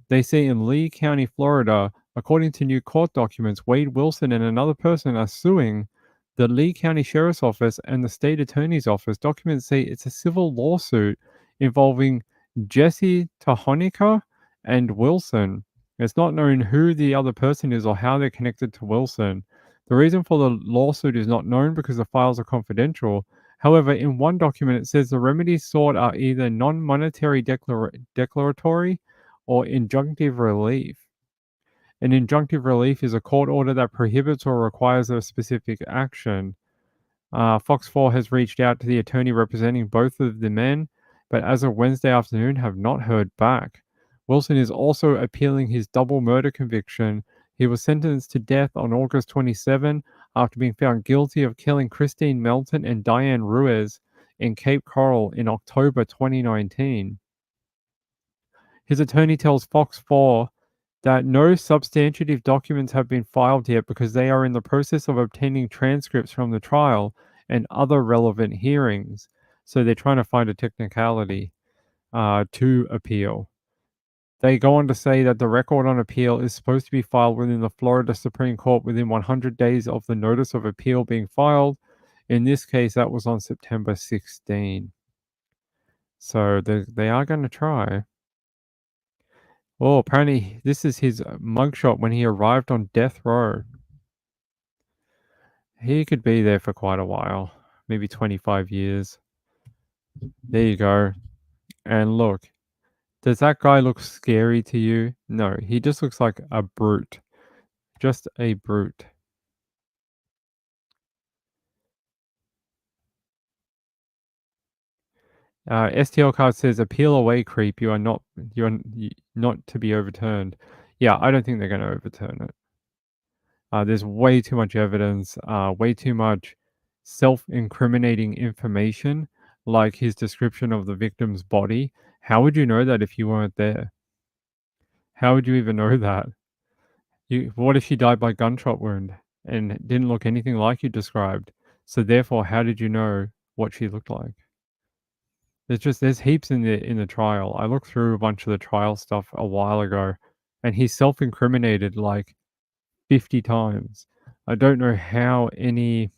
They say in Lee County, Florida, according to new court documents, Wade Wilson and another person are suing the Lee County Sheriff's Office and the State Attorney's Office. Documents say it's a civil lawsuit involving Jesse Tahonica and Wilson. It's not known who the other person is or how they're connected to Wilson. The reason for the lawsuit is not known because the files are confidential. However, in one document, it says the remedies sought are either non-monetary declaratory or injunctive relief. An injunctive relief is a court order that prohibits or requires a specific action. Fox 4 has reached out to the attorney representing both of the men, but as of Wednesday afternoon have not heard back. Wilson is also appealing his double murder conviction. He was sentenced to death on August 27 after being found guilty of killing Christine Melton and Diane Ruiz in Cape Coral in October 2019. His attorney tells Fox 4 that no substantive documents have been filed yet because they are in the process of obtaining transcripts from the trial and other relevant hearings. So they're trying to find a technicality to appeal. They go on to say that the record on appeal is supposed to be filed within the Florida Supreme Court within 100 days of the notice of appeal being filed. In this case, that was on September 16. So they are going to try. Oh, apparently this is his mugshot when he arrived on death row. He could be there for quite a while, maybe 25 years. There you go. And look, does that guy look scary to you? No, he just looks like a brute. Just a brute. STL card says appeal away, creep. You're not to be overturned. Yeah, I don't think they're going to overturn it. There's way too much evidence, way too much self-incriminating information, like his description of the victim's body. How would you know that if you weren't there? How would you even know that? What if she died by gunshot wound and didn't look anything like you described? So therefore, how did you know what she looked like? There's heaps in the trial. I looked through a bunch of the trial stuff a while ago, and he self-incriminated like 50 times. I don't know how any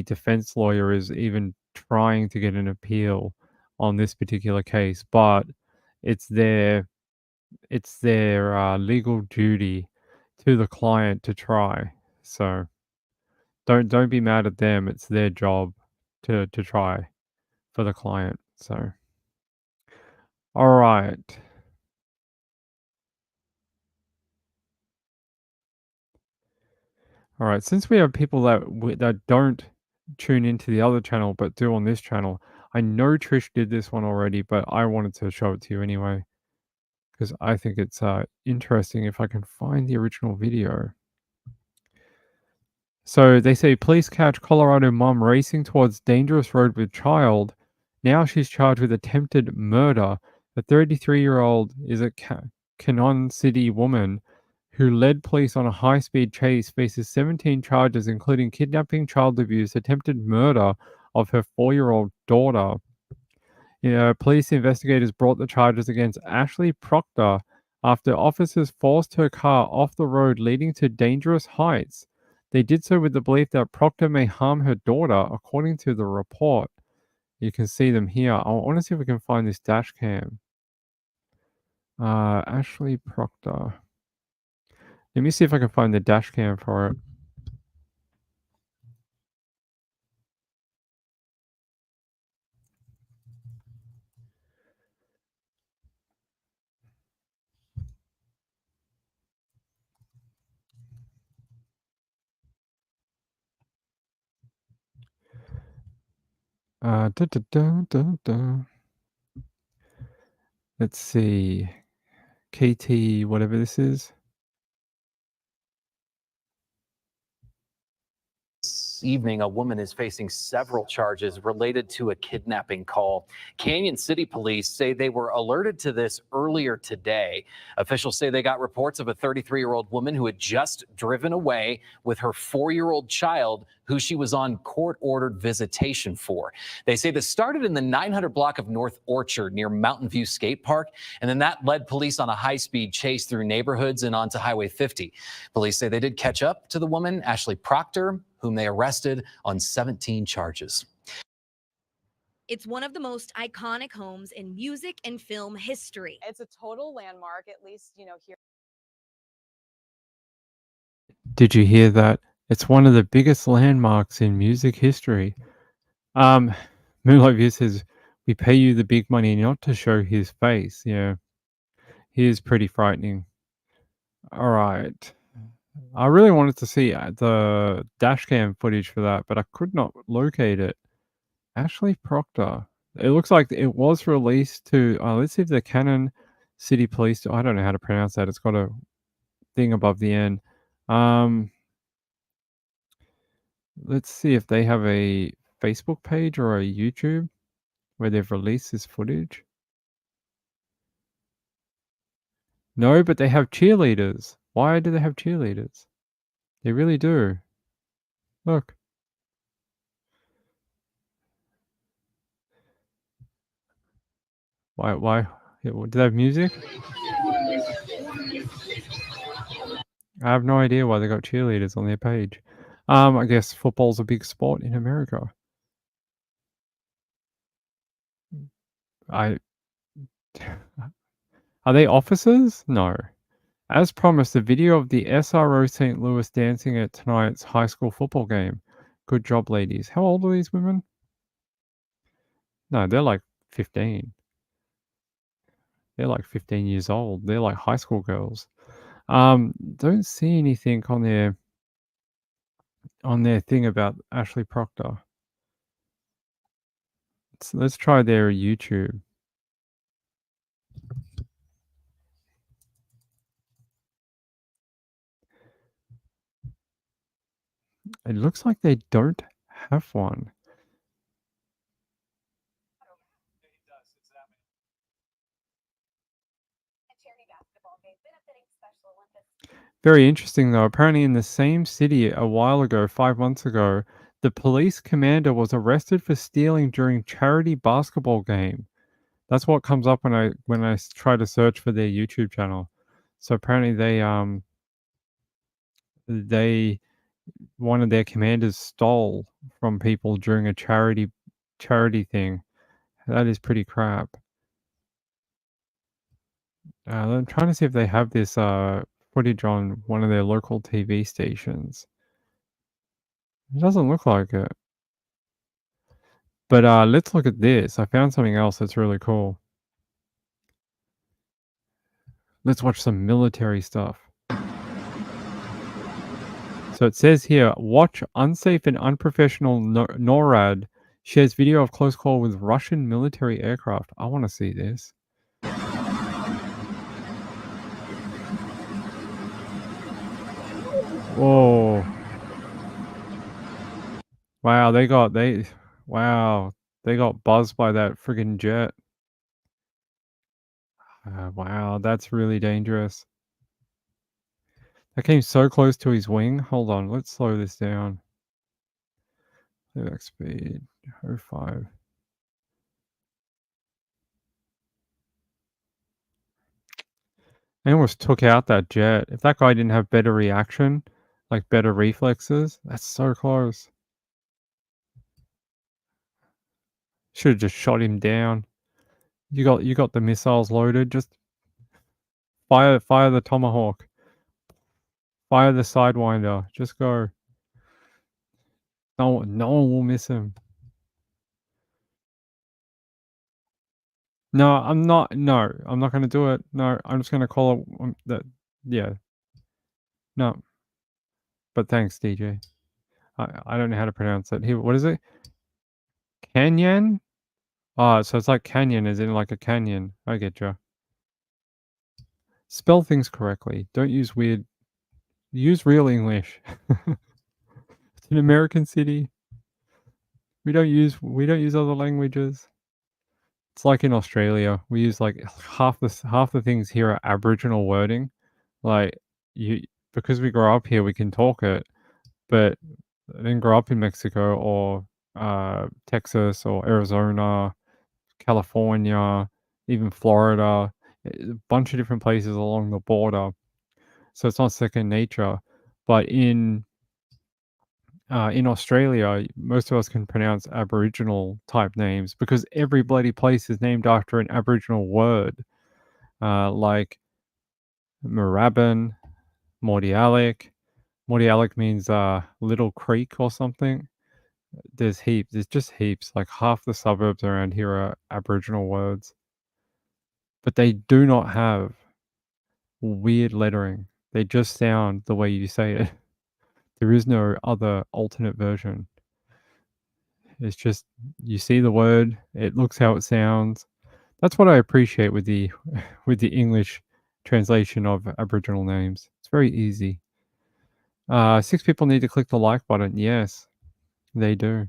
defense lawyer is even trying to get an appeal on this particular case, but it's their legal duty to the client to try. So don't be mad at them. It's their job to try for the client. So all right. All right, since we have people that don't tune into the other channel but do on this channel, I know Trish did this one already, but I wanted to show it to you anyway because I think it's interesting if I can find the original video. So they say police catch Colorado mom racing towards dangerous road with child. Now she's charged with attempted murder. The 33-year-old is a Cannon City woman who led police on a high-speed chase, faces 17 charges, including kidnapping, child abuse, attempted murder of her 4-year-old daughter. Police investigators brought the charges against Ashley Proctor after officers forced her car off the road, leading to dangerous heights. They did so with the belief that Proctor may harm her daughter, according to the report. You can see them here. I want to see if we can find this dash cam. Ashley Proctor. Let me see if I can find the dash cam for it. Da, da, da, da, da. Let's see. KT, whatever this is. This evening, a woman is facing several charges related to a kidnapping call. Canyon City police say they were alerted to this earlier today. Officials say they got reports of a 33-year-old woman who had just driven away with her 4-year-old child, who she was on court-ordered visitation for. They say this started in the 900 block of North Orchard near Mountain View Skate Park, and then that led police on a high-speed chase through neighborhoods and onto Highway 50. Police say they did catch up to the woman, Ashley Proctor, whom they arrested on 17 charges. It's one of the most iconic homes in music and film history. It's a total landmark, at least, here. Did you hear that? It's one of the biggest landmarks in music history. Moonlight View says, we pay you the big money not to show his face. Yeah. He is pretty frightening. All right. I really wanted to see the dash cam footage for that, but I could not locate it. Ashley Proctor. It looks like it was released to, let's see if the Canyon City Police, I don't know how to pronounce that. It's got a thing above the end. Let's see if they have a Facebook page or a YouTube where they've released this footage. No, but they have cheerleaders. Why do they have cheerleaders? They really do. Look. Why? Do they have music? I have no idea why they got cheerleaders on their page. I guess football's a big sport in America. Are they officers? No. As promised, the video of the SRO St. Louis dancing at tonight's high school football game. Good job, ladies. How old are these women? No, they're like 15. They're like 15 years old. They're like high school girls. Don't see anything on their thing about Ashley Proctor. Let's try their YouTube. It looks like they don't have one. Very interesting, though. Apparently, in the same city a while ago, 5 months ago, the police commander was arrested for stealing during charity basketball game. That's what comes up when I try to search for their YouTube channel. So apparently, one of their commanders stole from people during a charity thing. That is pretty crap. I'm trying to see if they have this footage on one of their local TV stations. It doesn't look like it. But let's look at this. I found something else that's really cool. Let's watch some military stuff. So it says here, watch unsafe and unprofessional NORAD shares video of close call with Russian military aircraft. I want to see this. Whoa. Wow, they got buzzed by that friggin' jet. Wow, that's really dangerous. That came so close to his wing. Hold on, let's slow this down. Playback speed 05. They almost took out that jet. If that guy didn't have better reaction, like better reflexes, that's so close. Should have just shot him down. You got the missiles loaded. Just fire the Tomahawk. Fire the Sidewinder. Just go. No one will miss him. No, I'm not. No, I'm not going to do it. No, I'm just going to call it that. Yeah. No. But thanks, DJ. I don't know how to pronounce it. Here, what is it? Canyon? Oh, so it's like canyon as in like a canyon. I get you. Spell things correctly. Don't use weird. Use real English. It's an American city. We don't use other languages. It's like in Australia. We use like half the things here are Aboriginal wording. Like you because we grow up here, we can talk it, but I didn't grow up in Mexico or Texas or Arizona, California, even Florida, a bunch of different places along the border. So it's not second nature. But in Australia, most of us can pronounce Aboriginal type names because every bloody place is named after an Aboriginal word, like Moorabbin, Mordialloc. Mordialloc means little creek or something. There's heaps. There's just heaps. Like half the suburbs around here are Aboriginal words, but they do not have weird lettering. They just sound the way you say it. There is no other alternate version. It's just you see the word, it looks how it sounds. That's what I appreciate with the with the English translation of Aboriginal names. It's very easy. 6 people need to click the like button. Yes, they do.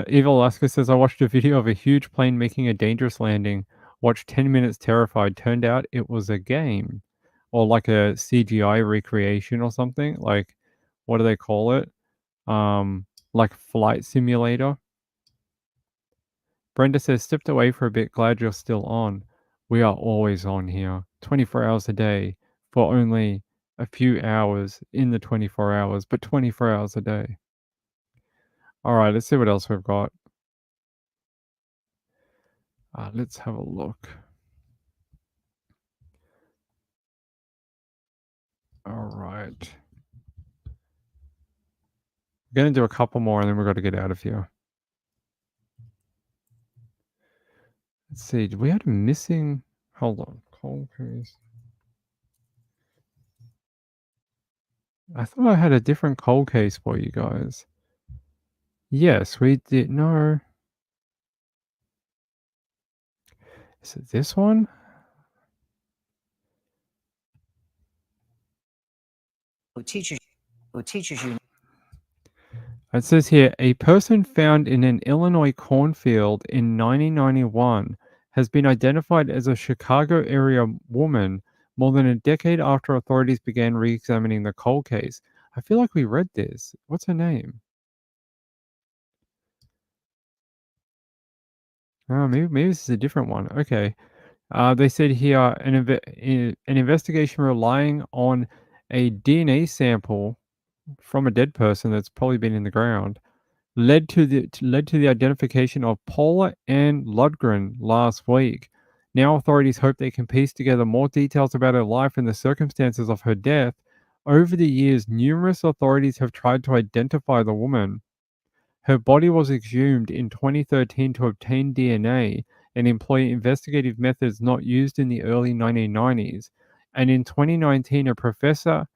Evil Alaska says, I watched a video of a huge plane making a dangerous landing. Watched 10 minutes terrified. Turned out it was a game. Or like a CGI recreation or something. Like, what do they call it? Like flight simulator. Brenda says, stepped away for a bit. Glad you're still on. We are always on here. 24 hours a day for only a few hours in the 24 hours, but 24 hours a day. All right, let's see what else we've got. Let's have a look. All right. We're going to do a couple more and then we've got to get out of here. Let's see. Did we have a missing? Hold on. Cold case. I thought I had a different cold case for you guys. Yes, we did. No. Is it this one? Who teaches you. It says here, a person found in an Illinois cornfield in 1991 has been identified as a Chicago area woman more than a decade after authorities began re-examining the cold case. I feel like we read this. What's her name? Oh, maybe this is a different one. Okay. They said here an investigation relying on a DNA sample from a dead person that's probably been in the ground led to the identification of Paula Ann Lundgren last week. Now authorities hope they can piece together more details about her life and the circumstances of her death. Over the years, numerous authorities have tried to identify the woman. Her body was exhumed in 2013 to obtain DNA and employ investigative methods not used in the early 1990s. And in 2019, a professor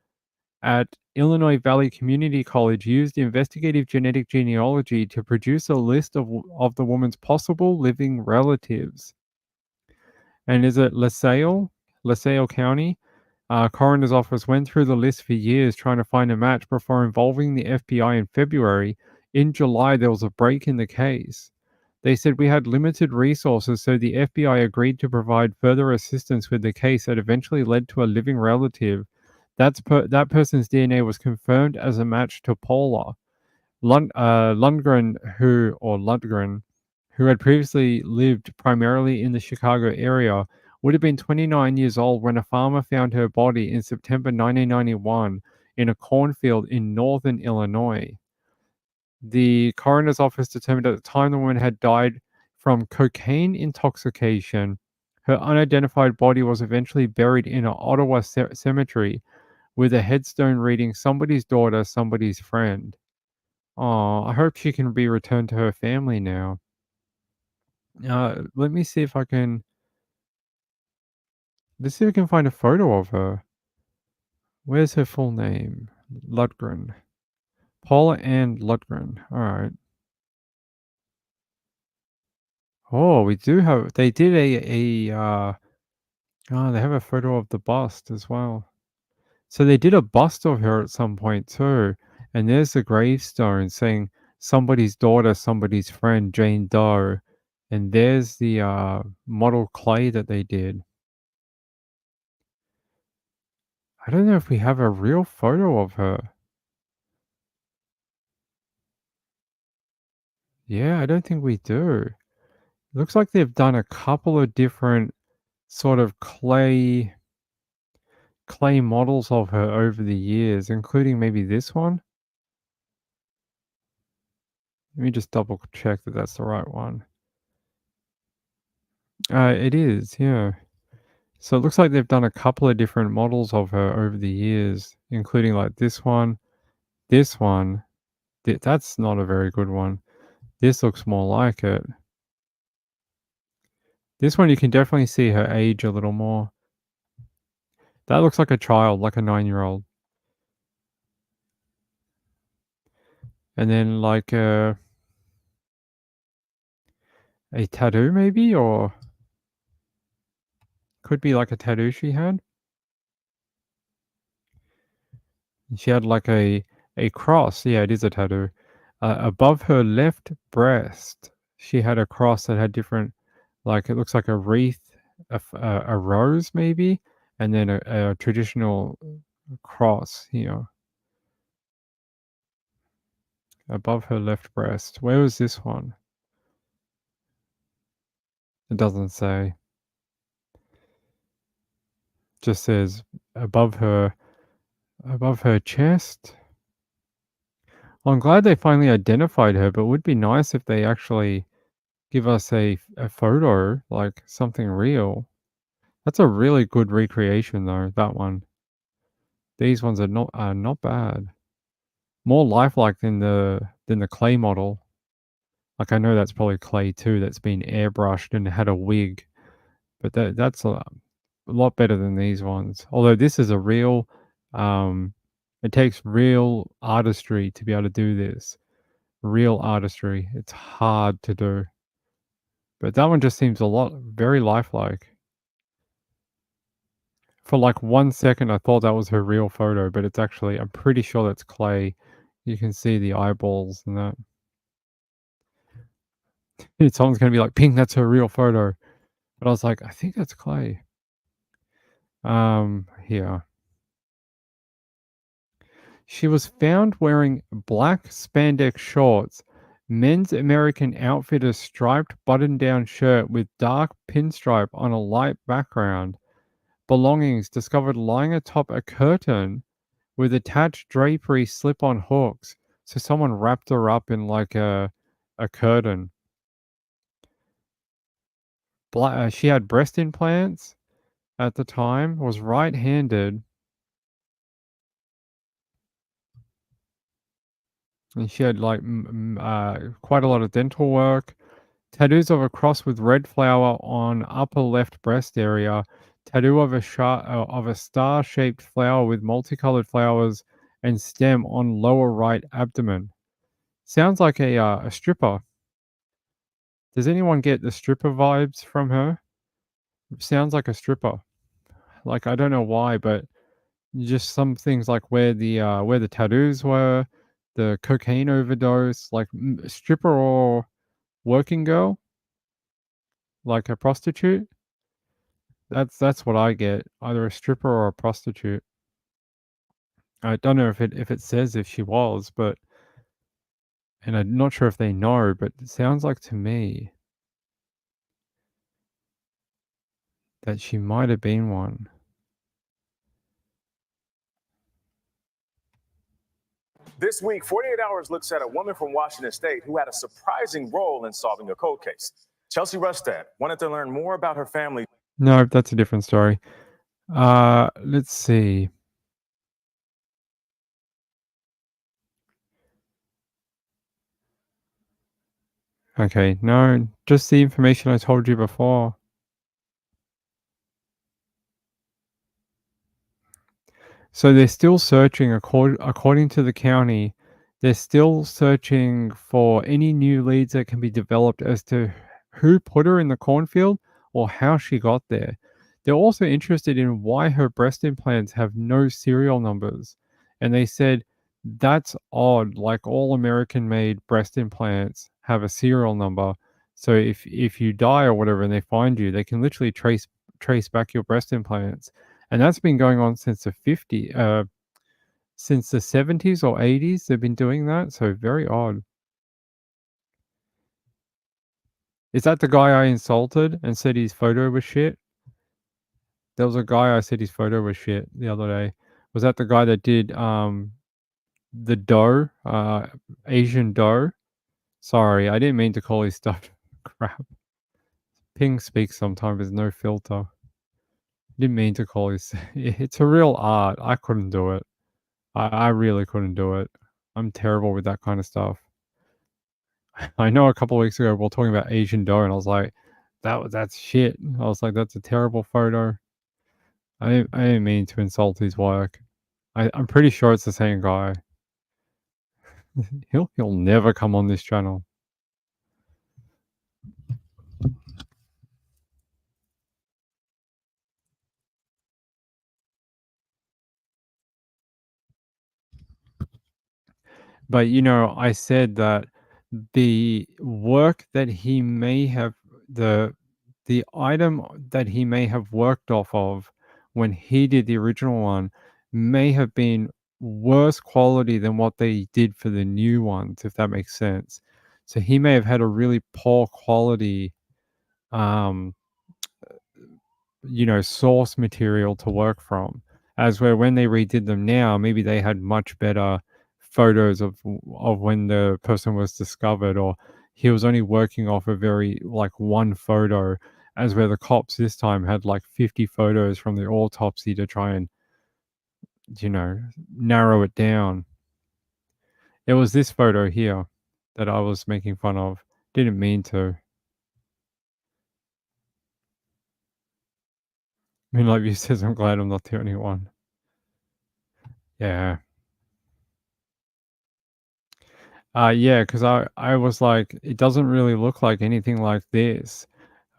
at Illinois Valley Community College used investigative genetic genealogy to produce a list of the woman's possible living relatives. And is it LaSalle County? Coroner's office went through the list for years trying to find a match before involving the FBI in February. In July, there was a break in the case. They said we had limited resources, so the FBI agreed to provide further assistance with the case that eventually led to a living relative. That person's DNA was confirmed as a match to Paula. Lundgren, who had previously lived primarily in the Chicago area, would have been 29 years old when a farmer found her body in September 1991 in a cornfield in northern Illinois. The coroner's office determined at the time the woman had died from cocaine intoxication. Her unidentified body was eventually buried in an Ottawa cemetery with a headstone reading, somebody's daughter, somebody's friend. Oh, I hope she can be returned to her family now. Let me see if I can... Let's see if I can find a photo of her. Where's her full name? Lundgren. Paula Ann Lundgren. All right. Oh, we do have. They did they have a photo of the bust as well. So they did a bust of her at some point too, and there's a gravestone saying somebody's daughter, somebody's friend, Jane Doe, and there's the model clay that they did. I don't know if we have a real photo of her. Yeah, I don't think we do. Looks like they've done a couple of different sort of clay models of her over the years, including maybe this one. Let me just double check that that's the right one. It is, yeah. So it looks like they've done a couple of different models of her over the years, including like this one, this one. That's not a very good one. This looks more like it. This one, you can definitely see her age a little more. That looks like a child, like a 9-year-old. And then like a tattoo maybe, or could be like a tattoo she had. She had like a cross. Yeah, it is a tattoo. Above her left breast, she had a cross that had different, like it looks like a wreath, a rose maybe, and then a traditional cross here. Above her left breast. Where was this one? It doesn't say. Just says above her chest. Well, I'm glad they finally identified her, but it would be nice if they actually give us a photo, like something real. That's a really good recreation though, that one. These ones are not bad. More lifelike than the clay model. Like I know that's probably clay too, that's been airbrushed and had a wig. But that's a lot better than these ones. Although this is a real it takes real artistry to be able to do this. Real artistry. It's hard to do. But that one just seems very lifelike. For like 1 second, I thought that was her real photo, but it's actually, I'm pretty sure that's clay. You can see the eyeballs and that. Someone's going to be like, Ping, that's her real photo. But I was like, I think that's clay. Here. She was found wearing black spandex shorts, men's American Outfitter striped button-down shirt with dark pinstripe on a light background. Belongings discovered lying atop a curtain with attached drapery slip-on hooks. So someone wrapped her up in like a curtain. She had breast implants at the time, was right-handed. And she had like quite a lot of dental work. Tattoos of a cross with red flower on upper left breast area. Tattoo of a star-shaped flower with multicolored flowers and stem on lower right abdomen. Sounds like a stripper. Does anyone get the stripper vibes from her? Sounds like a stripper. Like I don't know why, but just some things like where the tattoos were, the cocaine overdose, like stripper or working girl, like a prostitute. That's what I get, either a stripper or a prostitute. I don't know if it says if she was, but and I'm not sure if they know, but it sounds like to me that she might have been one. This week, 48 Hours looks at a woman from Washington State who had a surprising role in solving a cold case. Chelsea Rustad wanted to learn more about her family. No, that's a different story. Let's see. Okay, no, just the information I told you before. So they're still searching, according to the county, they're still searching for any new leads that can be developed as to who put her in the cornfield or how she got there. They're also interested in why her breast implants have no serial numbers. And they said that's odd. Like all American made breast implants have a serial number. So if you die or whatever and they find you, they can literally trace back your breast implants. And that's been going on since since the 70s or 80s. They've been doing that. So very odd. Is that the guy I insulted and said his photo was shit? There was a guy I said his photo was shit the other day. Was that the guy that did the dough, Asian dough? Sorry, I didn't mean to call his stuff crap. Ping speaks sometimes with no filter. Didn't mean to call his. It's a real art. I couldn't do it. I really couldn't do it. I'm terrible with that kind of stuff. I know a couple of weeks ago we were talking about Asian dough, and I was like, that's shit. I was like, that's a terrible photo. I didn't mean to insult his work. I'm pretty sure it's the same guy. He'll never come on this channel. But I said that the work that he may have the item that he may have worked off of when he did the original one may have been worse quality than what they did for the new ones, if that makes sense. So he may have had a really poor quality source material to work from, as where when they redid them now, maybe they had much better photos of when the person was discovered, or he was only working off a very one photo, as where the cops this time had 50 photos from the autopsy to try and narrow it down. It was this photo here that I was making fun of. Didn't mean to. I mean, like you says, I'm glad I'm not the only one. Yeah. Yeah, because I was like, it doesn't really look like anything like this.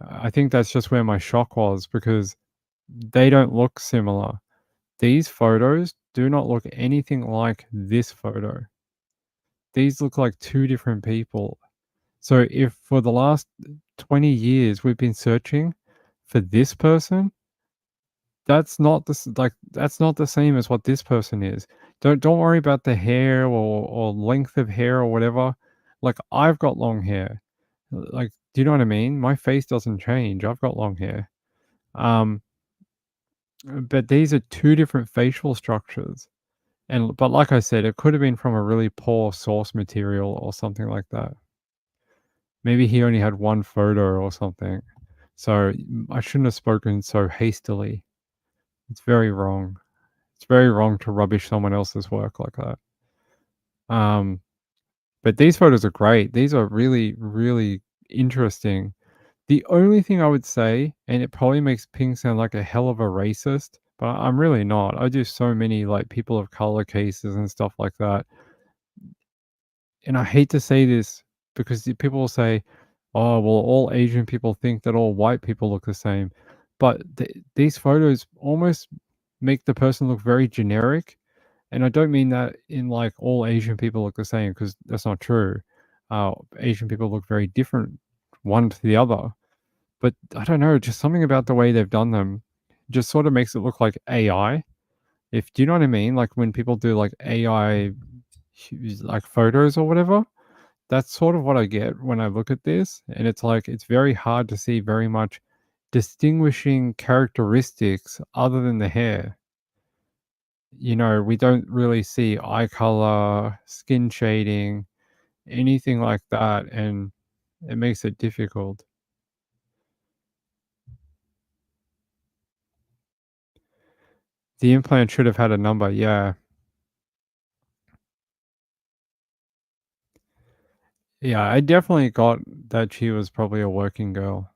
I think that's just where my shock was, because they don't look similar. These photos do not look anything like this photo. These look like two different people. So if for the last 20 years we've been searching for this person, that's not that's not the same as what this person is. Don't worry about the hair or length of hair or whatever. Like, I've got long hair. Like, do you know what I mean? My face doesn't change. I've got long hair. But these are two different facial structures. But like I said, it could have been from a really poor source material or something like that. Maybe he only had one photo or something. So I shouldn't have spoken so hastily. It's very wrong. It's very wrong to rubbish someone else's work like that. But these photos are great. These are really, really interesting. The only thing I would say, and it probably makes Ping sound like a hell of a racist, but I'm really not. I do so many people of color cases and stuff like that. And I hate to say this because people will say, oh, well, all Asian people think that all white people look the same. But these photos almost make the person look very generic. And I don't mean that in all Asian people look the same, because that's not true. Asian people look very different one to the other. But I don't know, just something about the way they've done them just sort of makes it look like AI. Do you know what I mean? Like when people do AI photos or whatever, that's sort of what I get when I look at this. And it's it's very hard to see very much distinguishing characteristics other than the hair. We don't really see eye color, skin shading, anything like that, and it makes it difficult. The implant should have had a number, yeah. Yeah, I definitely got that she was probably a working girl.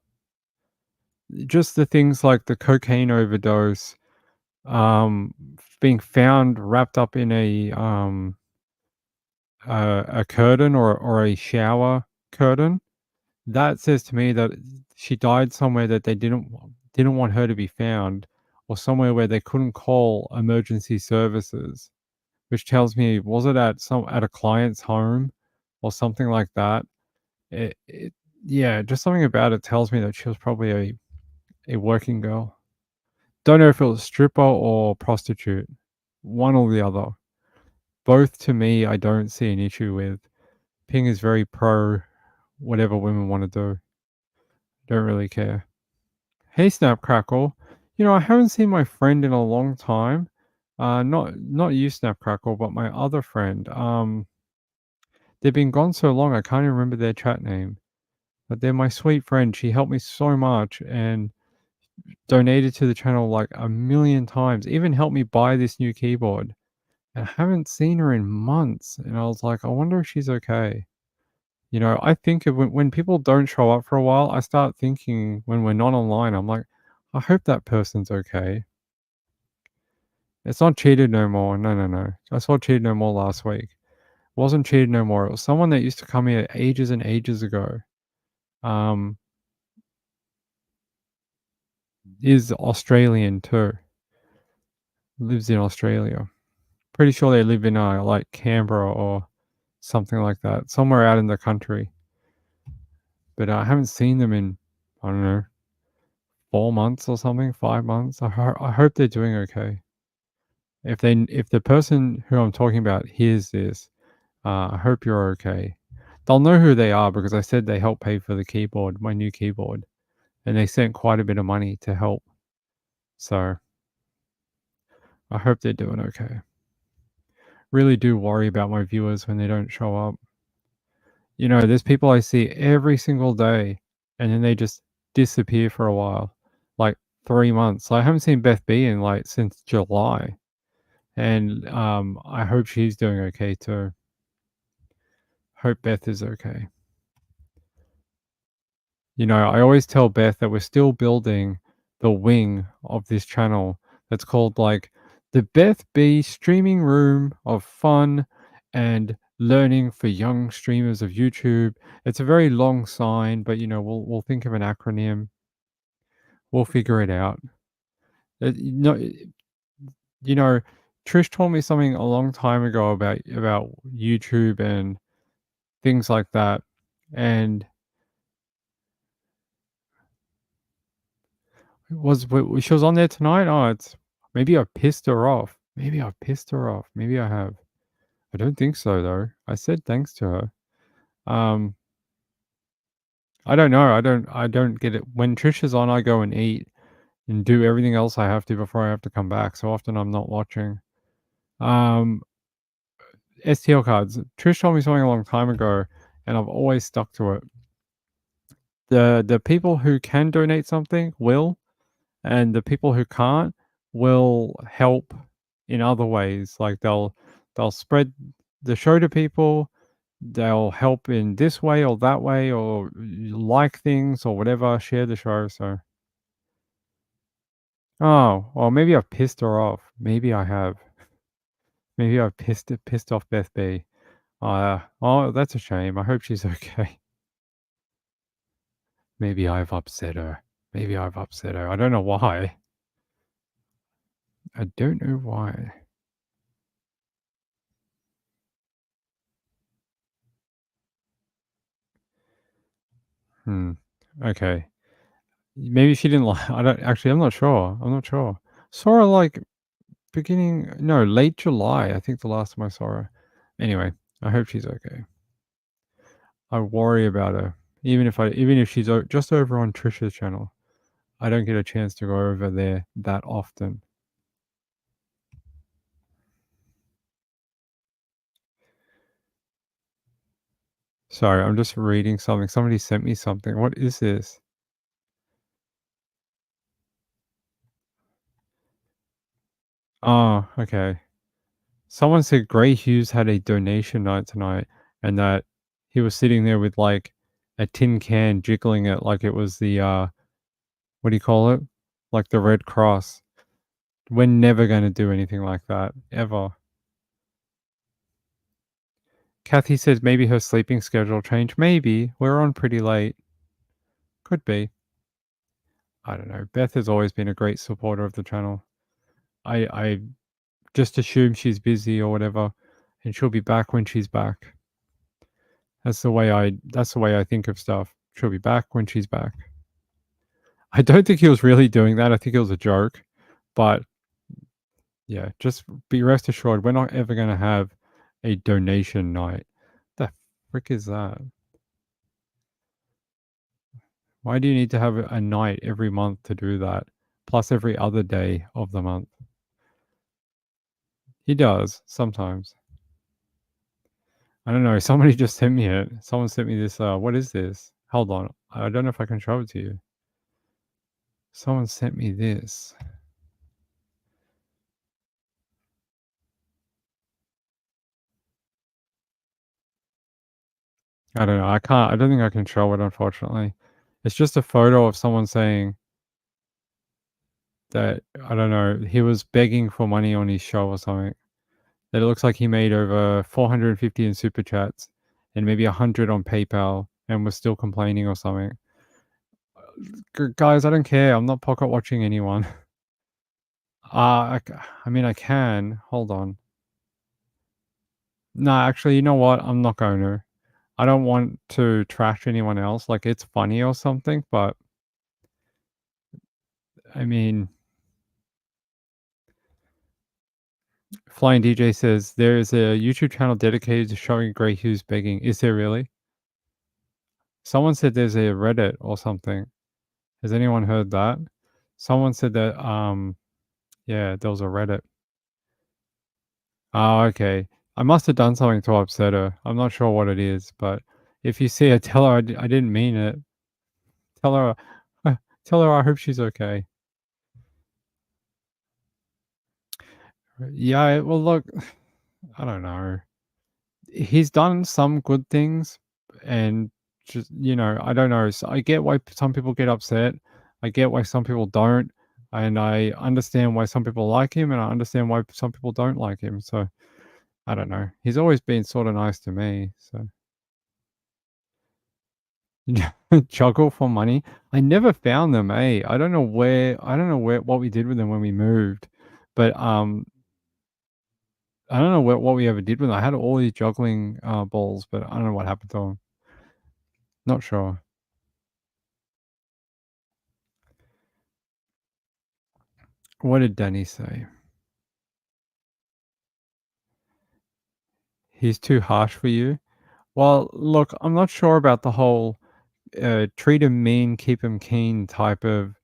Just the things like the cocaine overdose, being found wrapped up in a curtain or a shower curtain, that says to me that she died somewhere that they didn't want her to be found, or somewhere where they couldn't call emergency services, which tells me, was it at a client's home or something like that? Yeah, just something about it tells me that she was probably a working girl. Don't know if it was stripper or prostitute, one or the other. Both to me, I don't see an issue with. Ping is very pro whatever women want to do. Don't really care. Hey, Snapcrackle. I haven't seen my friend in a long time. Not you, Snapcrackle, but my other friend. They've been gone so long, I can't even remember their chat name. But they're my sweet friend. She helped me so much and donated to the channel like a million times. Even helped me buy this new keyboard. And I haven't seen her in months. And I was like, I wonder if she's okay. I think of when people don't show up for a while, I start thinking when we're not online, I'm like, I hope that person's okay. It's not Cheated No More. No. I saw Cheated No More last week. It wasn't Cheated No More. It was someone that used to come here ages and ages ago. Is Australian too. Lives in Australia. Pretty sure they live in like Canberra or something like that. Somewhere out in the country. But I haven't seen them in, I don't know, 4 months or something, 5 months. I hope they're doing okay. If the person who I'm talking about hears this, I hope you're okay. They'll know who they are because I said they helped pay for the keyboard, my new keyboard, and they sent quite a bit of money to help. So I hope they're doing okay. Really do worry about my viewers when they don't show up. There's people I see every single day, and then they just disappear for a while, like 3 months. I haven't seen Beth B in like since July. And I hope she's doing okay too. Hope Beth is okay. I always tell Beth that we're still building the wing of this channel that's called like the Beth B streaming room of fun and learning for young streamers of YouTube. It's a very long sign, but we'll think of an acronym. We'll figure it out. Trish told me something a long time ago about YouTube and things like that. And she was on there tonight? Oh, maybe I pissed her off. Maybe I pissed her off. Maybe I have. I don't think so though. I said thanks to her. I don't know. I don't get it. When Trish is on, I go and eat and do everything else I have to before I have to come back. So often I'm not watching. STL cards. Trish told me something a long time ago, and I've always stuck to it. The people who can donate something will, and the people who can't will help in other ways. Like they'll spread the show to people. They'll help in this way or that way, or like things or whatever. Share the show. So, oh, well, maybe I've pissed her off. Maybe I have. Maybe I've pissed off Beth B. Oh, that's a shame. I hope she's okay. Maybe I've upset her. I don't know why. I don't know why. Okay. Maybe she didn't like. I'm not sure. Saw her like late July. I think the last time I saw her. Anyway, I hope she's okay. I worry about her. Even if she's just over on Trisha's channel, I don't get a chance to go over there that often. Sorry, I'm just reading something. Somebody sent me something. What is this? Oh, okay. Someone said Gray Hughes had a donation night tonight, and that he was sitting there with like a tin can, jiggling it like it was the what do you call it? Like the Red Cross. We're never going to do anything like that, ever. Kathy says maybe her sleeping schedule changed. Maybe. We're on pretty late. Could be. I don't know. Beth has always been a great supporter of the channel. I just assume she's busy or whatever, and she'll be back when she's back. That's the way I think of stuff. She'll be back when she's back. I don't think he was really doing that. I think it was a joke. But yeah, just be rest assured we're not ever going to have a donation night. The frick is that? Why do you need to have a night every month to do that? Plus every other day of the month. He does sometimes. I don't know. Somebody just sent me it. Someone sent me this. What is this? Hold on. I don't know if I can show it to you. Someone sent me this. I don't know. I don't think I can show it, unfortunately. It's just a photo of someone saying that, I don't know, he was begging for money on his show or something. That it looks like he made over 450 in super chats and maybe 100 on PayPal and was still complaining or something. Guys, I don't care. I'm not pocket watching anyone. I mean, I can. Hold on. No, actually, you know what? I'm not going to. I don't want to trash anyone else. Like, it's funny or something, but I mean, Flying DJ says there is a YouTube channel dedicated to showing Grey Hughes begging. Is there really? Someone said there's a Reddit or something. Has anyone heard that? Someone said that, yeah, there was a Reddit. Oh, okay. I must have done something to upset her. I'm not sure what it is, but if you see her, tell her I didn't mean it. Tell her, tell her I hope she's okay. Yeah, well, look, I don't know. He's done some good things, and just, you know, I don't know. So I get why some people get upset. I get why some people don't, and I understand why some people like him, and I understand why some people don't like him. So I don't know. He's always been sort of nice to me. So juggle for money. I never found them. I don't know where. What we did with them when we moved, but I don't know what we ever did with them. I had all these juggling balls, but I don't know what happened to them. Not sure. What did Danny say? He's too harsh for you? Well, look, I'm not sure about the whole treat him mean, keep him keen type of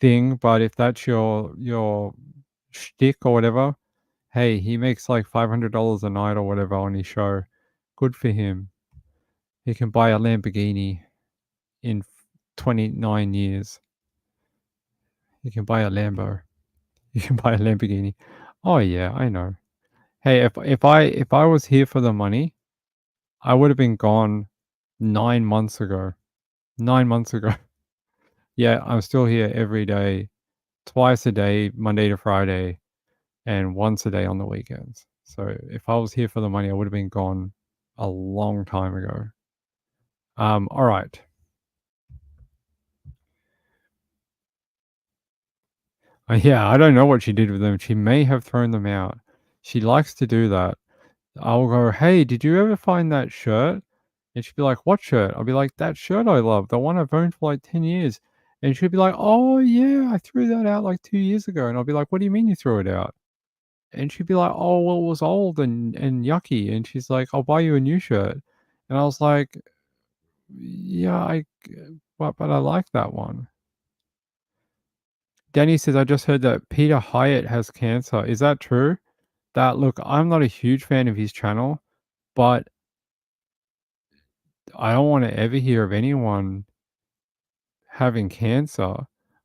thing, but if that's your shtick or whatever, hey, he makes like $500 a night or whatever on his show. Good for him. He can buy a Lamborghini in 29 years. You can buy a Lambo. You can buy a Lamborghini. Oh yeah, I know. Hey, if I was here for the money, I would have been gone 9 months ago. 9 months ago. Yeah, I'm still here every day, twice a day, Monday to Friday, and once a day on the weekends. So if I was here for the money, I would have been gone a long time ago. All right. Yeah, I don't know what she did with them. She may have thrown them out. She likes to do that. I'll go, hey, did you ever find that shirt? And she'd be like, what shirt? I'll be like, that shirt I love, the one I've owned for like 10 years. And she'd be like, oh, yeah, I threw that out like 2 years ago. And I'll be like, what do you mean you threw it out? And she'd be like, oh, well, it was old and yucky. And she's like, I'll buy you a new shirt. And I was like, yeah, but I like that one. Danny says, I just heard that Peter Hyatt has cancer. Is that true? Look, I'm not a huge fan of his channel, but I don't want to ever hear of anyone having cancer.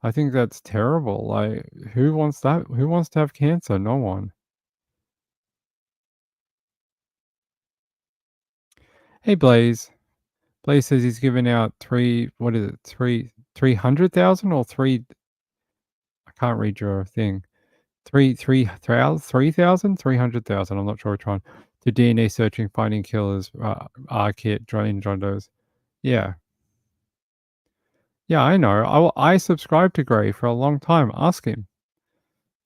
I think that's terrible. Like, who wants that? Who wants to have cancer? No one. Hey, Blaze. Blaze says he's giving out 300,000 or 3. I can't read your thing. 3,000, I'm not sure which one, to DNA searching, finding killers, R-Kit, in John Doe's. Yeah. Yeah, I know. I subscribed to Gray for a long time. Ask him.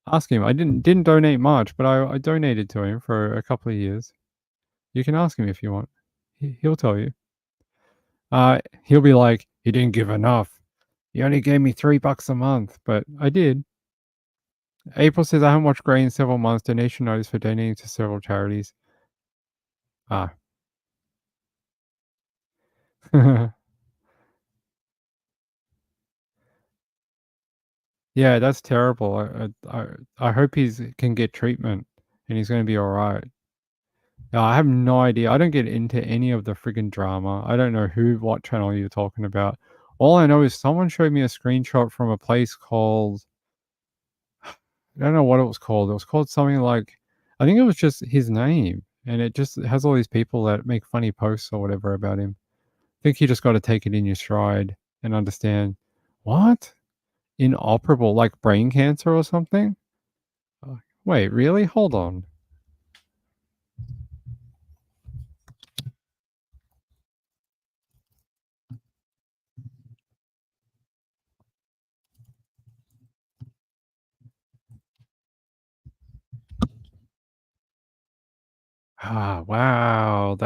Ask him. I didn't donate much, but I donated to him for a couple of years. You can ask him if you want. He'll tell you. He'll be like, he didn't give enough. He only gave me $3 a month, but I did. April says, I haven't watched Gray in several months. Donation notice for donating to several charities. Yeah, that's terrible. I hope he's can get treatment and he's going to be all right. No, I have no idea. I don't get into any of the friggin' drama. I don't know what channel you're talking about. All I know is someone showed me a screenshot from a place called, I don't know what it was called. It was called something like, I think it was just his name. And it just has all these people that make funny posts or whatever about him. I think you just got to take it in your stride and understand, what? Inoperable, like brain cancer or something? Wait, really? Hold on. Wow.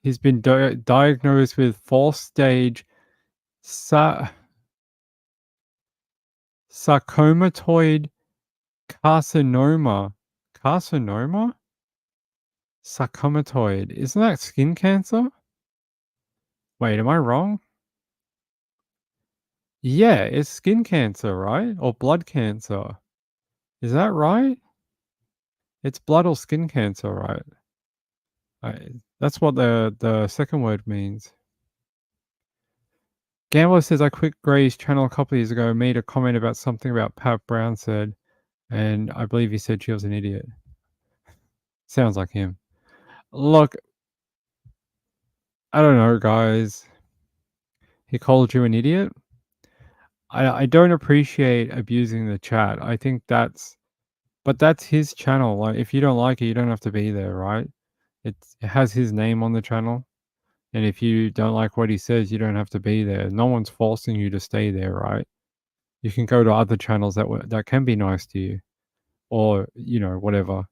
He's been diagnosed with fourth stage sarcomatoid carcinoma. Carcinoma? Sarcomatoid. Isn't that skin cancer? Wait, am I wrong? Yeah, it's skin cancer, right? Or blood cancer. Is that right? It's blood or skin cancer, right? That's what the second word means. Gambler says, I quit Gray's channel a couple of years ago and made a comment about something about Pat Brown said, and I believe he said she was an idiot. Sounds like him. Look, I don't know, guys. He called you an idiot? I don't appreciate abusing the chat. I think that's his channel. Like, if you don't like it, you don't have to be there, right? It has his name on the channel. And if you don't like what he says, you don't have to be there. No one's forcing you to stay there, right? You can go to other channels that can be nice to you, or whatever.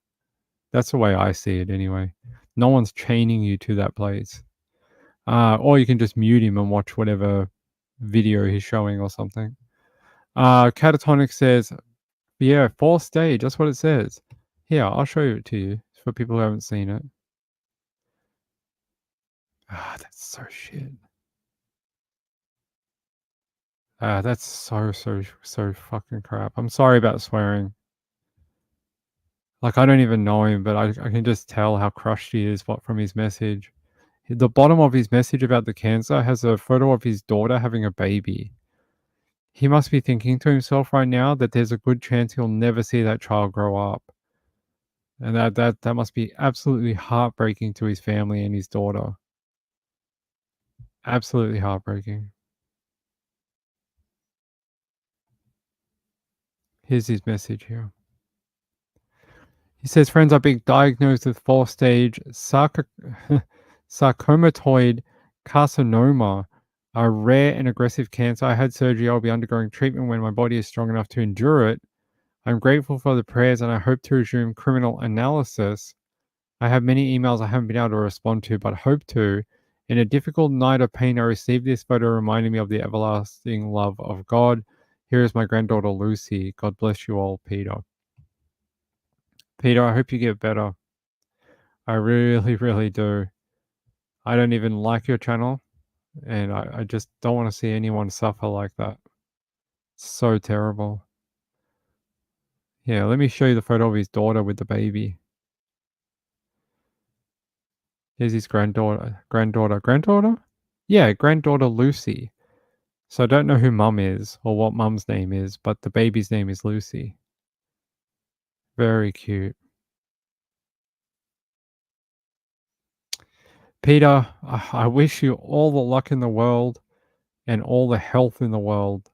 That's the way I see it, anyway. No one's chaining you to that place. Or you can just mute him and watch whatever video he's showing or something. Catatonic says, yeah, fourth stage. That's what it says. Here, I'll show it to you for people who haven't seen it. That's so shit. That's so fucking crap. I'm sorry about swearing. Like, I don't even know him, but I can just tell how crushed he is from his message. The bottom of his message about the cancer has a photo of his daughter having a baby. He must be thinking to himself right now that there's a good chance he'll never see that child grow up. And that must be absolutely heartbreaking to his family and his daughter. Absolutely heartbreaking. Here's his message here. He says, friends, I've been diagnosed with fourth stage sarcomatoid carcinoma, a rare and aggressive cancer. I had surgery. I'll be undergoing treatment when my body is strong enough to endure it. I'm grateful for the prayers and I hope to resume criminal analysis. I have many emails I haven't been able to respond to, but hope to. In a difficult night of pain, I received this photo reminding me of the everlasting love of God. Here is my granddaughter, Lucy. God bless you all, Peter. Peter, I hope you get better. I really, really do. I don't even like your channel, and I just don't want to see anyone suffer like that. It's so terrible. Yeah, let me show you the photo of his daughter with the baby. Here's his granddaughter. Yeah, granddaughter Lucy. So I don't know who mum is or what mum's name is, but the baby's name is Lucy. Very cute. Peter, I wish you all the luck in the world and all the health in the world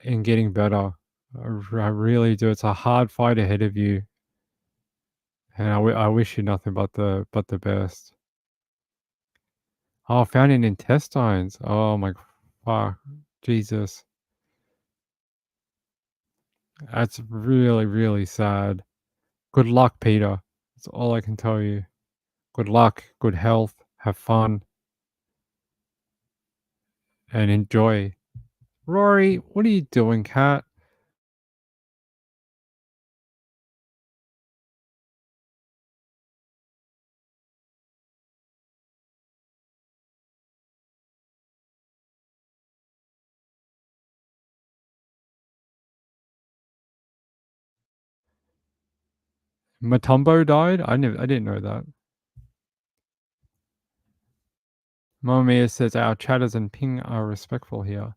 in getting better. I really do. It's a hard fight ahead of you, and I wish you nothing but the best. Oh, found in intestines. Oh my fuck, Jesus, that's really really sad. Good luck, Peter. That's all I can tell you. Good luck, good health, have fun, and enjoy. Rory, what are you doing, cat? Matumbo died? I didn't know that. Mamma Mia says our chatters and ping are respectful here.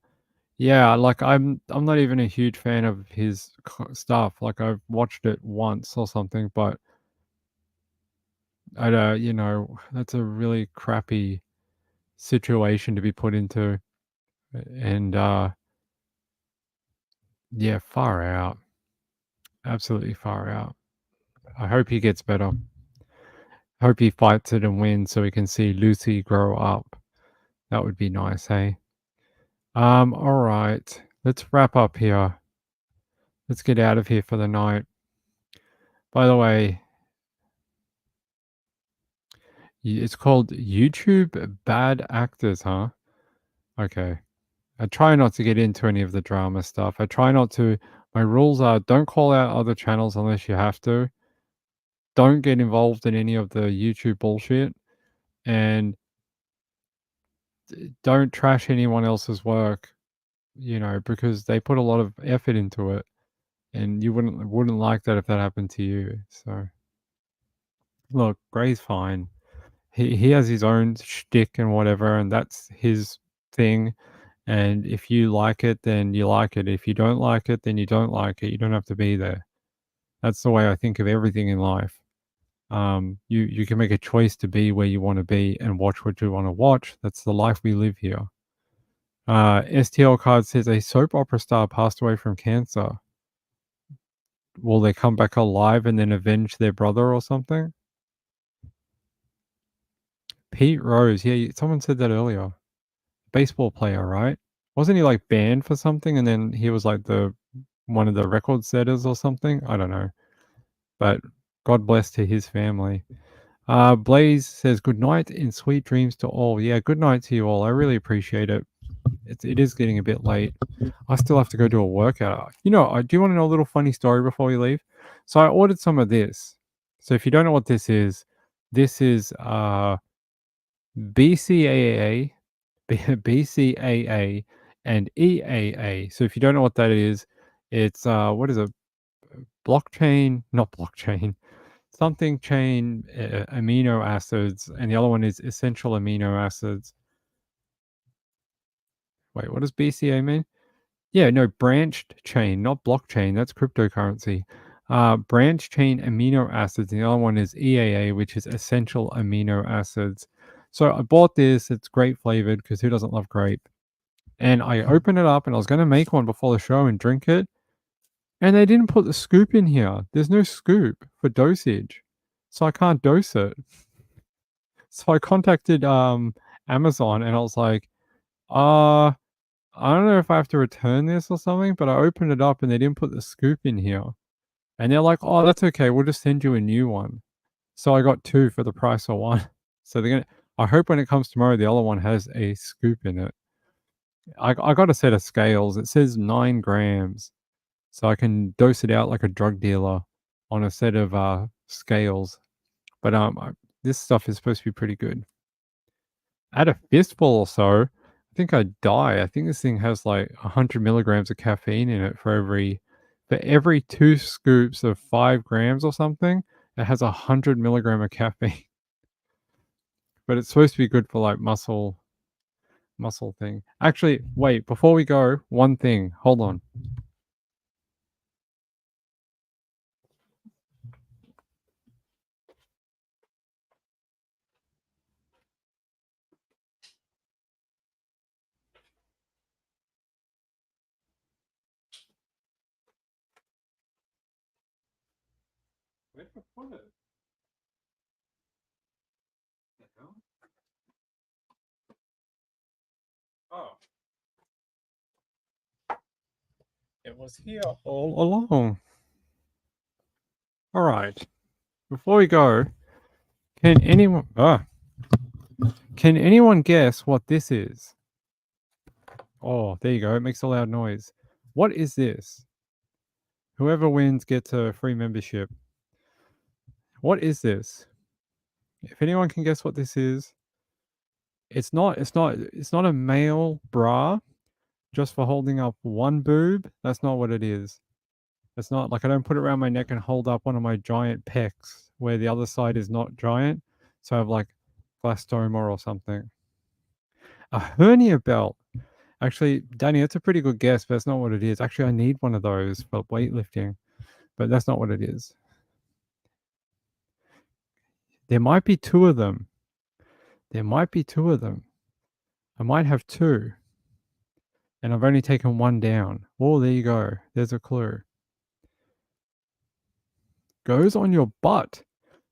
Yeah, like I'm not even a huge fan of his stuff. Like I've watched it once or something, but I you know, that's a really crappy situation to be put into. And yeah, far out. Absolutely far out. I hope he gets better. Hope he fights it and wins so we can see Lucy grow up. That would be nice, hey? All right. Let's wrap up here. Let's get out of here for the night. By the way, it's called YouTube Bad Actors, huh? Okay. I try not to get into any of the drama stuff. I try not to. My rules are don't call out other channels unless you have to. Don't get involved in any of the YouTube bullshit. And don't trash anyone else's work, you know, because they put a lot of effort into it. And you wouldn't like that if that happened to you. So look, Gray's fine. He has his own shtick and whatever, and that's his thing. And if you like it, then you like it. If you don't like it, then you don't like it. You don't have to be there. That's the way I think of everything in life. You can make a choice to be where you want to be and watch what you want to watch. That's the life we live here. STL card says a soap opera star passed away from cancer. Will they come back alive and then avenge their brother or something? Pete Rose, yeah, someone said that earlier. Baseball player, right? Wasn't he like banned for something and then he was like the one of the record setters or something? I don't know. But God bless to his family. Blaze says good night and sweet dreams to all. Yeah, good night to you all. I really appreciate it. It is getting a bit late. I still have to go do a workout. You know, I do want to know a little funny story before we leave. So I ordered some of this. So if you don't know what this is BCAA, BCAA, and EAA. So if you don't know what that is, it's what is it? Blockchain, not blockchain, something chain amino acids, and the other one is essential amino acids. Wait, what does BCA mean? Yeah, no, branched chain, not blockchain. That's cryptocurrency. Branched chain amino acids. And the other one is EAA, which is essential amino acids. So I bought this. It's grape flavored because who doesn't love grape? And I opened it up and I was going to make one before the show and drink it. And they didn't put the scoop in here. There's no scoop for dosage. So I can't dose it. So I contacted Amazon and I was like, I don't know if I have to return this or something, but I opened it up and they didn't put the scoop in here. And they're like, oh, that's okay. We'll just send you a new one. So I got two for the price of one. So I hope when it comes tomorrow, the other one has a scoop in it. I got a set of scales. It says 9 grams. So I can dose it out like a drug dealer on a set of scales. But this stuff is supposed to be pretty good. At a fistful or so, I think I'd die. I think this thing has like 100 milligrams of caffeine in it for every 2 scoops of 5 grams or something. It has 100 milligram of caffeine. But it's supposed to be good for like muscle thing. Actually, wait, before we go, one thing. Hold on. Where'd I put it? The hell? Oh. It was here all along. All right. Before we go, can anyone guess what this is? Oh, there you go. It makes a loud noise. What is this? Whoever wins gets a free membership. What is this? If anyone can guess what this is, it's not a male bra just for holding up one boob. That's not what it is. It's not like I don't put it around my neck and hold up one of my giant pecs where the other side is not giant. So I have like glastoma or something. A hernia belt. Actually, Danny, that's a pretty good guess, but that's not what it is. Actually, I need one of those for weightlifting, but that's not what it is. There might be two of them. There might be two of them. I might have two. And I've only taken one down. Oh, there you go. There's a clue. Goes on your butt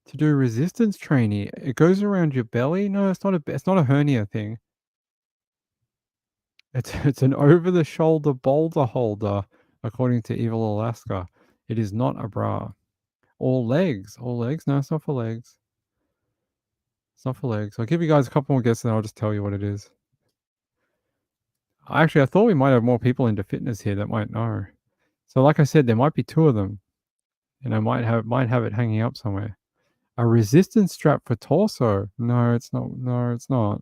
to do resistance training. It goes around your belly. No, it's not a hernia thing. It's an over-the-shoulder boulder holder, according to Evil Alaska. It is not a bra. Or legs. Or legs? No, it's not for legs. It's not for legs. I'll give you guys a couple more guesses and I'll just tell you what it is. Actually, I thought we might have more people into fitness here that might know. So like I said, there might be two of them. And I might have it hanging up somewhere. A resistance strap for torso. No, it's not. No, it's not.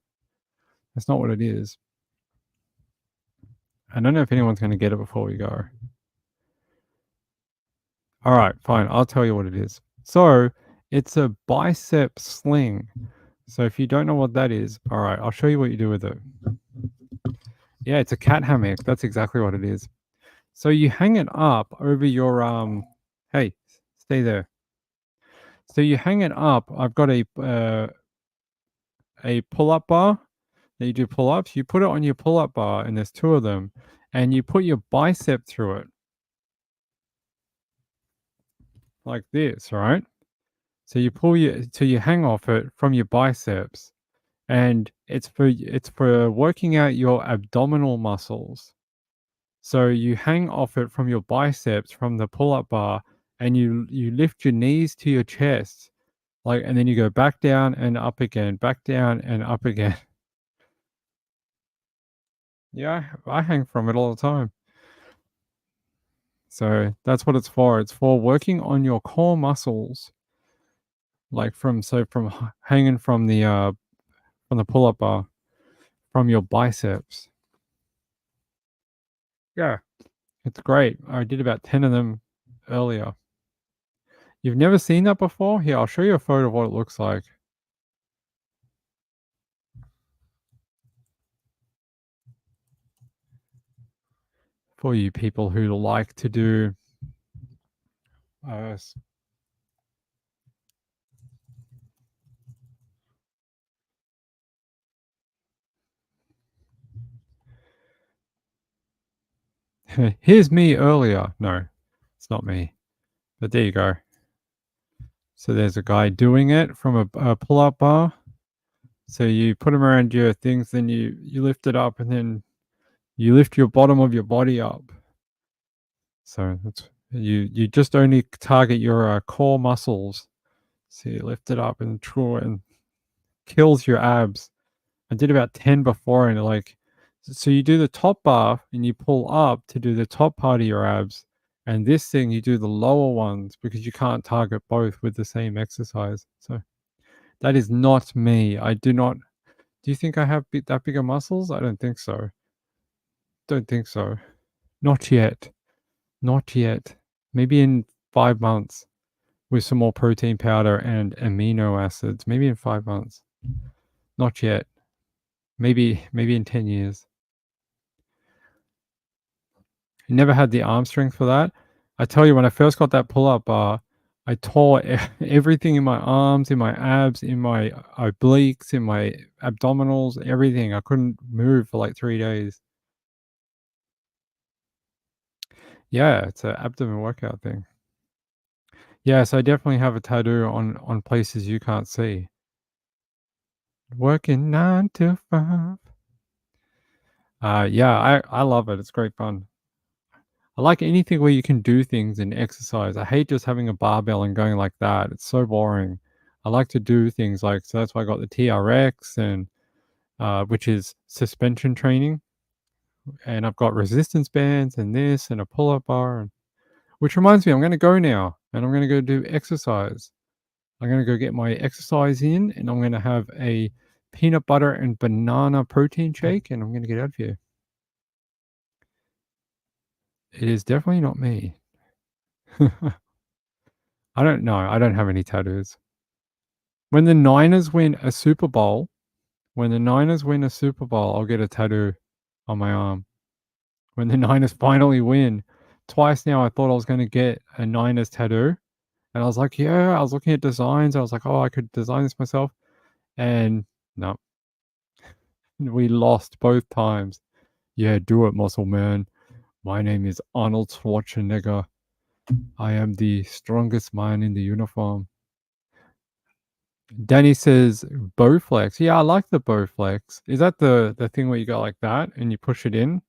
That's not what it is. I don't know if anyone's going to get it before we go. All right, fine. I'll tell you what it is. So it's a bicep sling. So if you don't know what that is, all right, I'll show you what you do with it. Yeah, it's a cat hammock. That's exactly what it is. So you hang it up over your Hey, stay there. So you hang it up. I've got a pull-up bar that you do pull-ups. You put it on your pull-up bar, and there's two of them, and you put your bicep through it. Like this, right? So you you hang off it from your biceps, and it's for working out your abdominal muscles. So you hang off it from your biceps from the pull-up bar, and you lift your knees to your chest, and then you go back down and up again, back down and up again. Yeah, I hang from it all the time. So that's what it's for. It's for working on your core muscles, from hanging from the pull-up bar, from your biceps. Yeah, it's great. I did about 10 of them earlier. You've never seen that before? Here, I'll show you a photo of what it looks like. For you people who like to do here's me earlier. No, it's not me. But there you go. So there's a guy doing it from a pull-up bar. So you put them around your things, then you lift it up, and then you lift your bottom of your body up. So that's you just only target your core muscles. So you lift it up and kills your abs. I did about 10 before, and so you do the top bar and you pull up to do the top part of your abs, and this thing you do the lower ones because you can't target both with the same exercise. So that is not me. I do not. Do you think I have that bigger muscles? I don't think so. Don't think so. Not yet. Not yet. Maybe in 5 months with some more protein powder and amino acids. Maybe in 5 months. Not yet. Maybe in 10 years. I never had the arm strength for that. I tell you, when I first got that pull-up bar, I tore everything in my arms, in my abs, in my obliques, in my abdominals, everything. I couldn't move for like 3 days. Yeah, it's an abdomen workout thing. Yes, I definitely have a tattoo on places you can't see. Working 9 to 5. Yeah, I love it. It's great fun. I like anything where you can do things and exercise. I hate just having a barbell and going like that. It's so boring. I like to do things like, so that's why I got the TRX and which is suspension training. And I've got resistance bands and this and a pull-up bar. And, which reminds me, I'm going to go now and I'm going to go do exercise. I'm going to go get my exercise in and I'm going to have a peanut butter and banana protein shake and I'm going to get out of here. It is definitely not me. I don't know. I don't have any tattoos. When the Niners win a Super Bowl, I'll get a tattoo on my arm. When the Niners finally win, twice now I thought I was going to get a Niners tattoo. And I was like, yeah, I was looking at designs. I was like, oh, I could design this myself. And no, we lost both times. Yeah, do it, muscle man. My name is Arnold Schwarzenegger. I am the strongest man in the uniform. Danny says Bowflex. Yeah, I like the Bowflex. Is that the thing where you go like that and you push it in?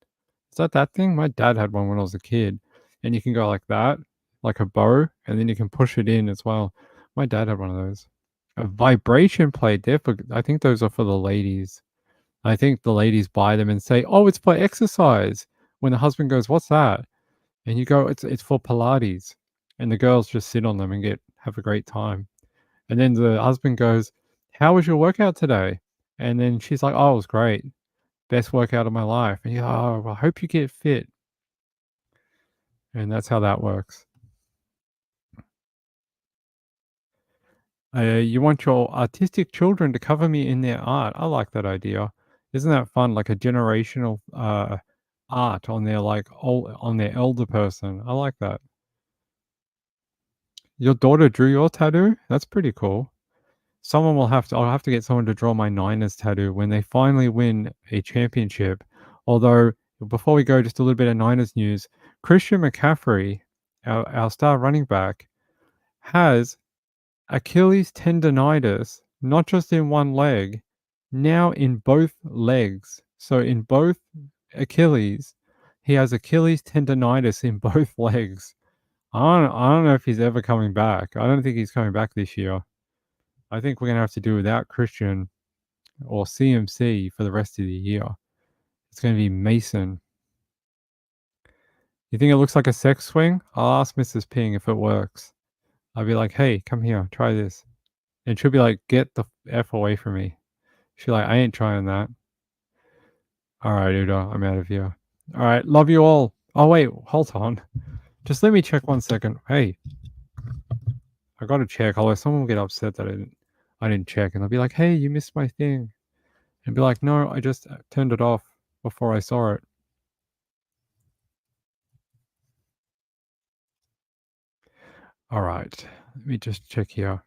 Is that thing? My dad had one when I was a kid. And you can go like that, like a bow, and then you can push it in as well. My dad had one of those. A vibration plate. I think those are for the ladies. I think the ladies buy them and say, oh, it's for exercise. When the husband goes, what's that? And you go, it's for Pilates. And the girls just sit on them and have a great time. And then the husband goes, how was your workout today? And then she's like, oh, it was great. Best workout of my life. And you go, oh, I hope you get fit. And that's how that works. You want your artistic children to cover me in their art. I like that idea. Isn't that fun? Like a generational art on their on their elder person. I like that. Your daughter drew your tattoo? That's pretty cool. I'll have to get someone to draw my Niners tattoo when they finally win a championship. Although, before we go, just a little bit of Niners news. Christian McCaffrey, our star running back, has Achilles tendonitis, not just in one leg, now in both legs. So in both Achilles, he has Achilles tendonitis in both legs. I don't know if he's ever coming back. I don't think he's coming back this year. I think we're going to have to do without Christian or CMC for the rest of the year. It's going to be Mason. You think it looks like a sex swing? I'll ask Mrs. Ping if it works. I'll be like, hey, come here, try this. And she'll be like, get the F away from me. She's like, I ain't trying that. All right, Uda, I'm out of here. All right, love you all. Oh, wait, hold on. Just let me check 1 second. Hey, I got to check. Although someone will get upset that I didn't check. And they'll be like, hey, you missed my thing. And be like, no, I just turned it off before I saw it. All right, let me just check here.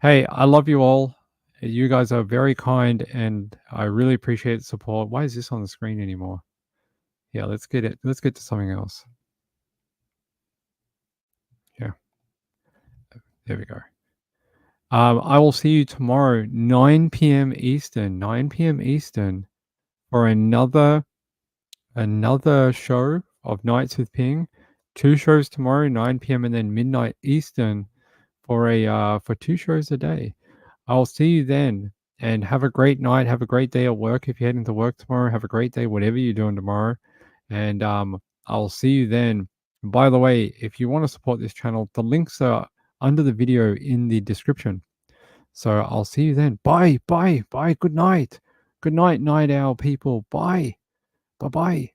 Hey, I love you all. You guys are very kind and I really appreciate the support. Why is this on the screen anymore? Yeah, let's get to something else. Yeah. There we go. I will see you tomorrow, 9 p.m. Eastern, 9 p.m. Eastern, for another show of Nights with Ping. 2 shows tomorrow, 9 p.m. and then midnight Eastern for 2 shows a day. I'll see you then and have a great night. Have a great day at work. If you're heading to work tomorrow, have a great day, whatever you're doing tomorrow. And I'll see you then. By the way, if you want to support this channel, the links are under the video in the description. So I'll see you then. Bye, bye, bye. Good night. Good night, night owl people. Bye. Bye-bye.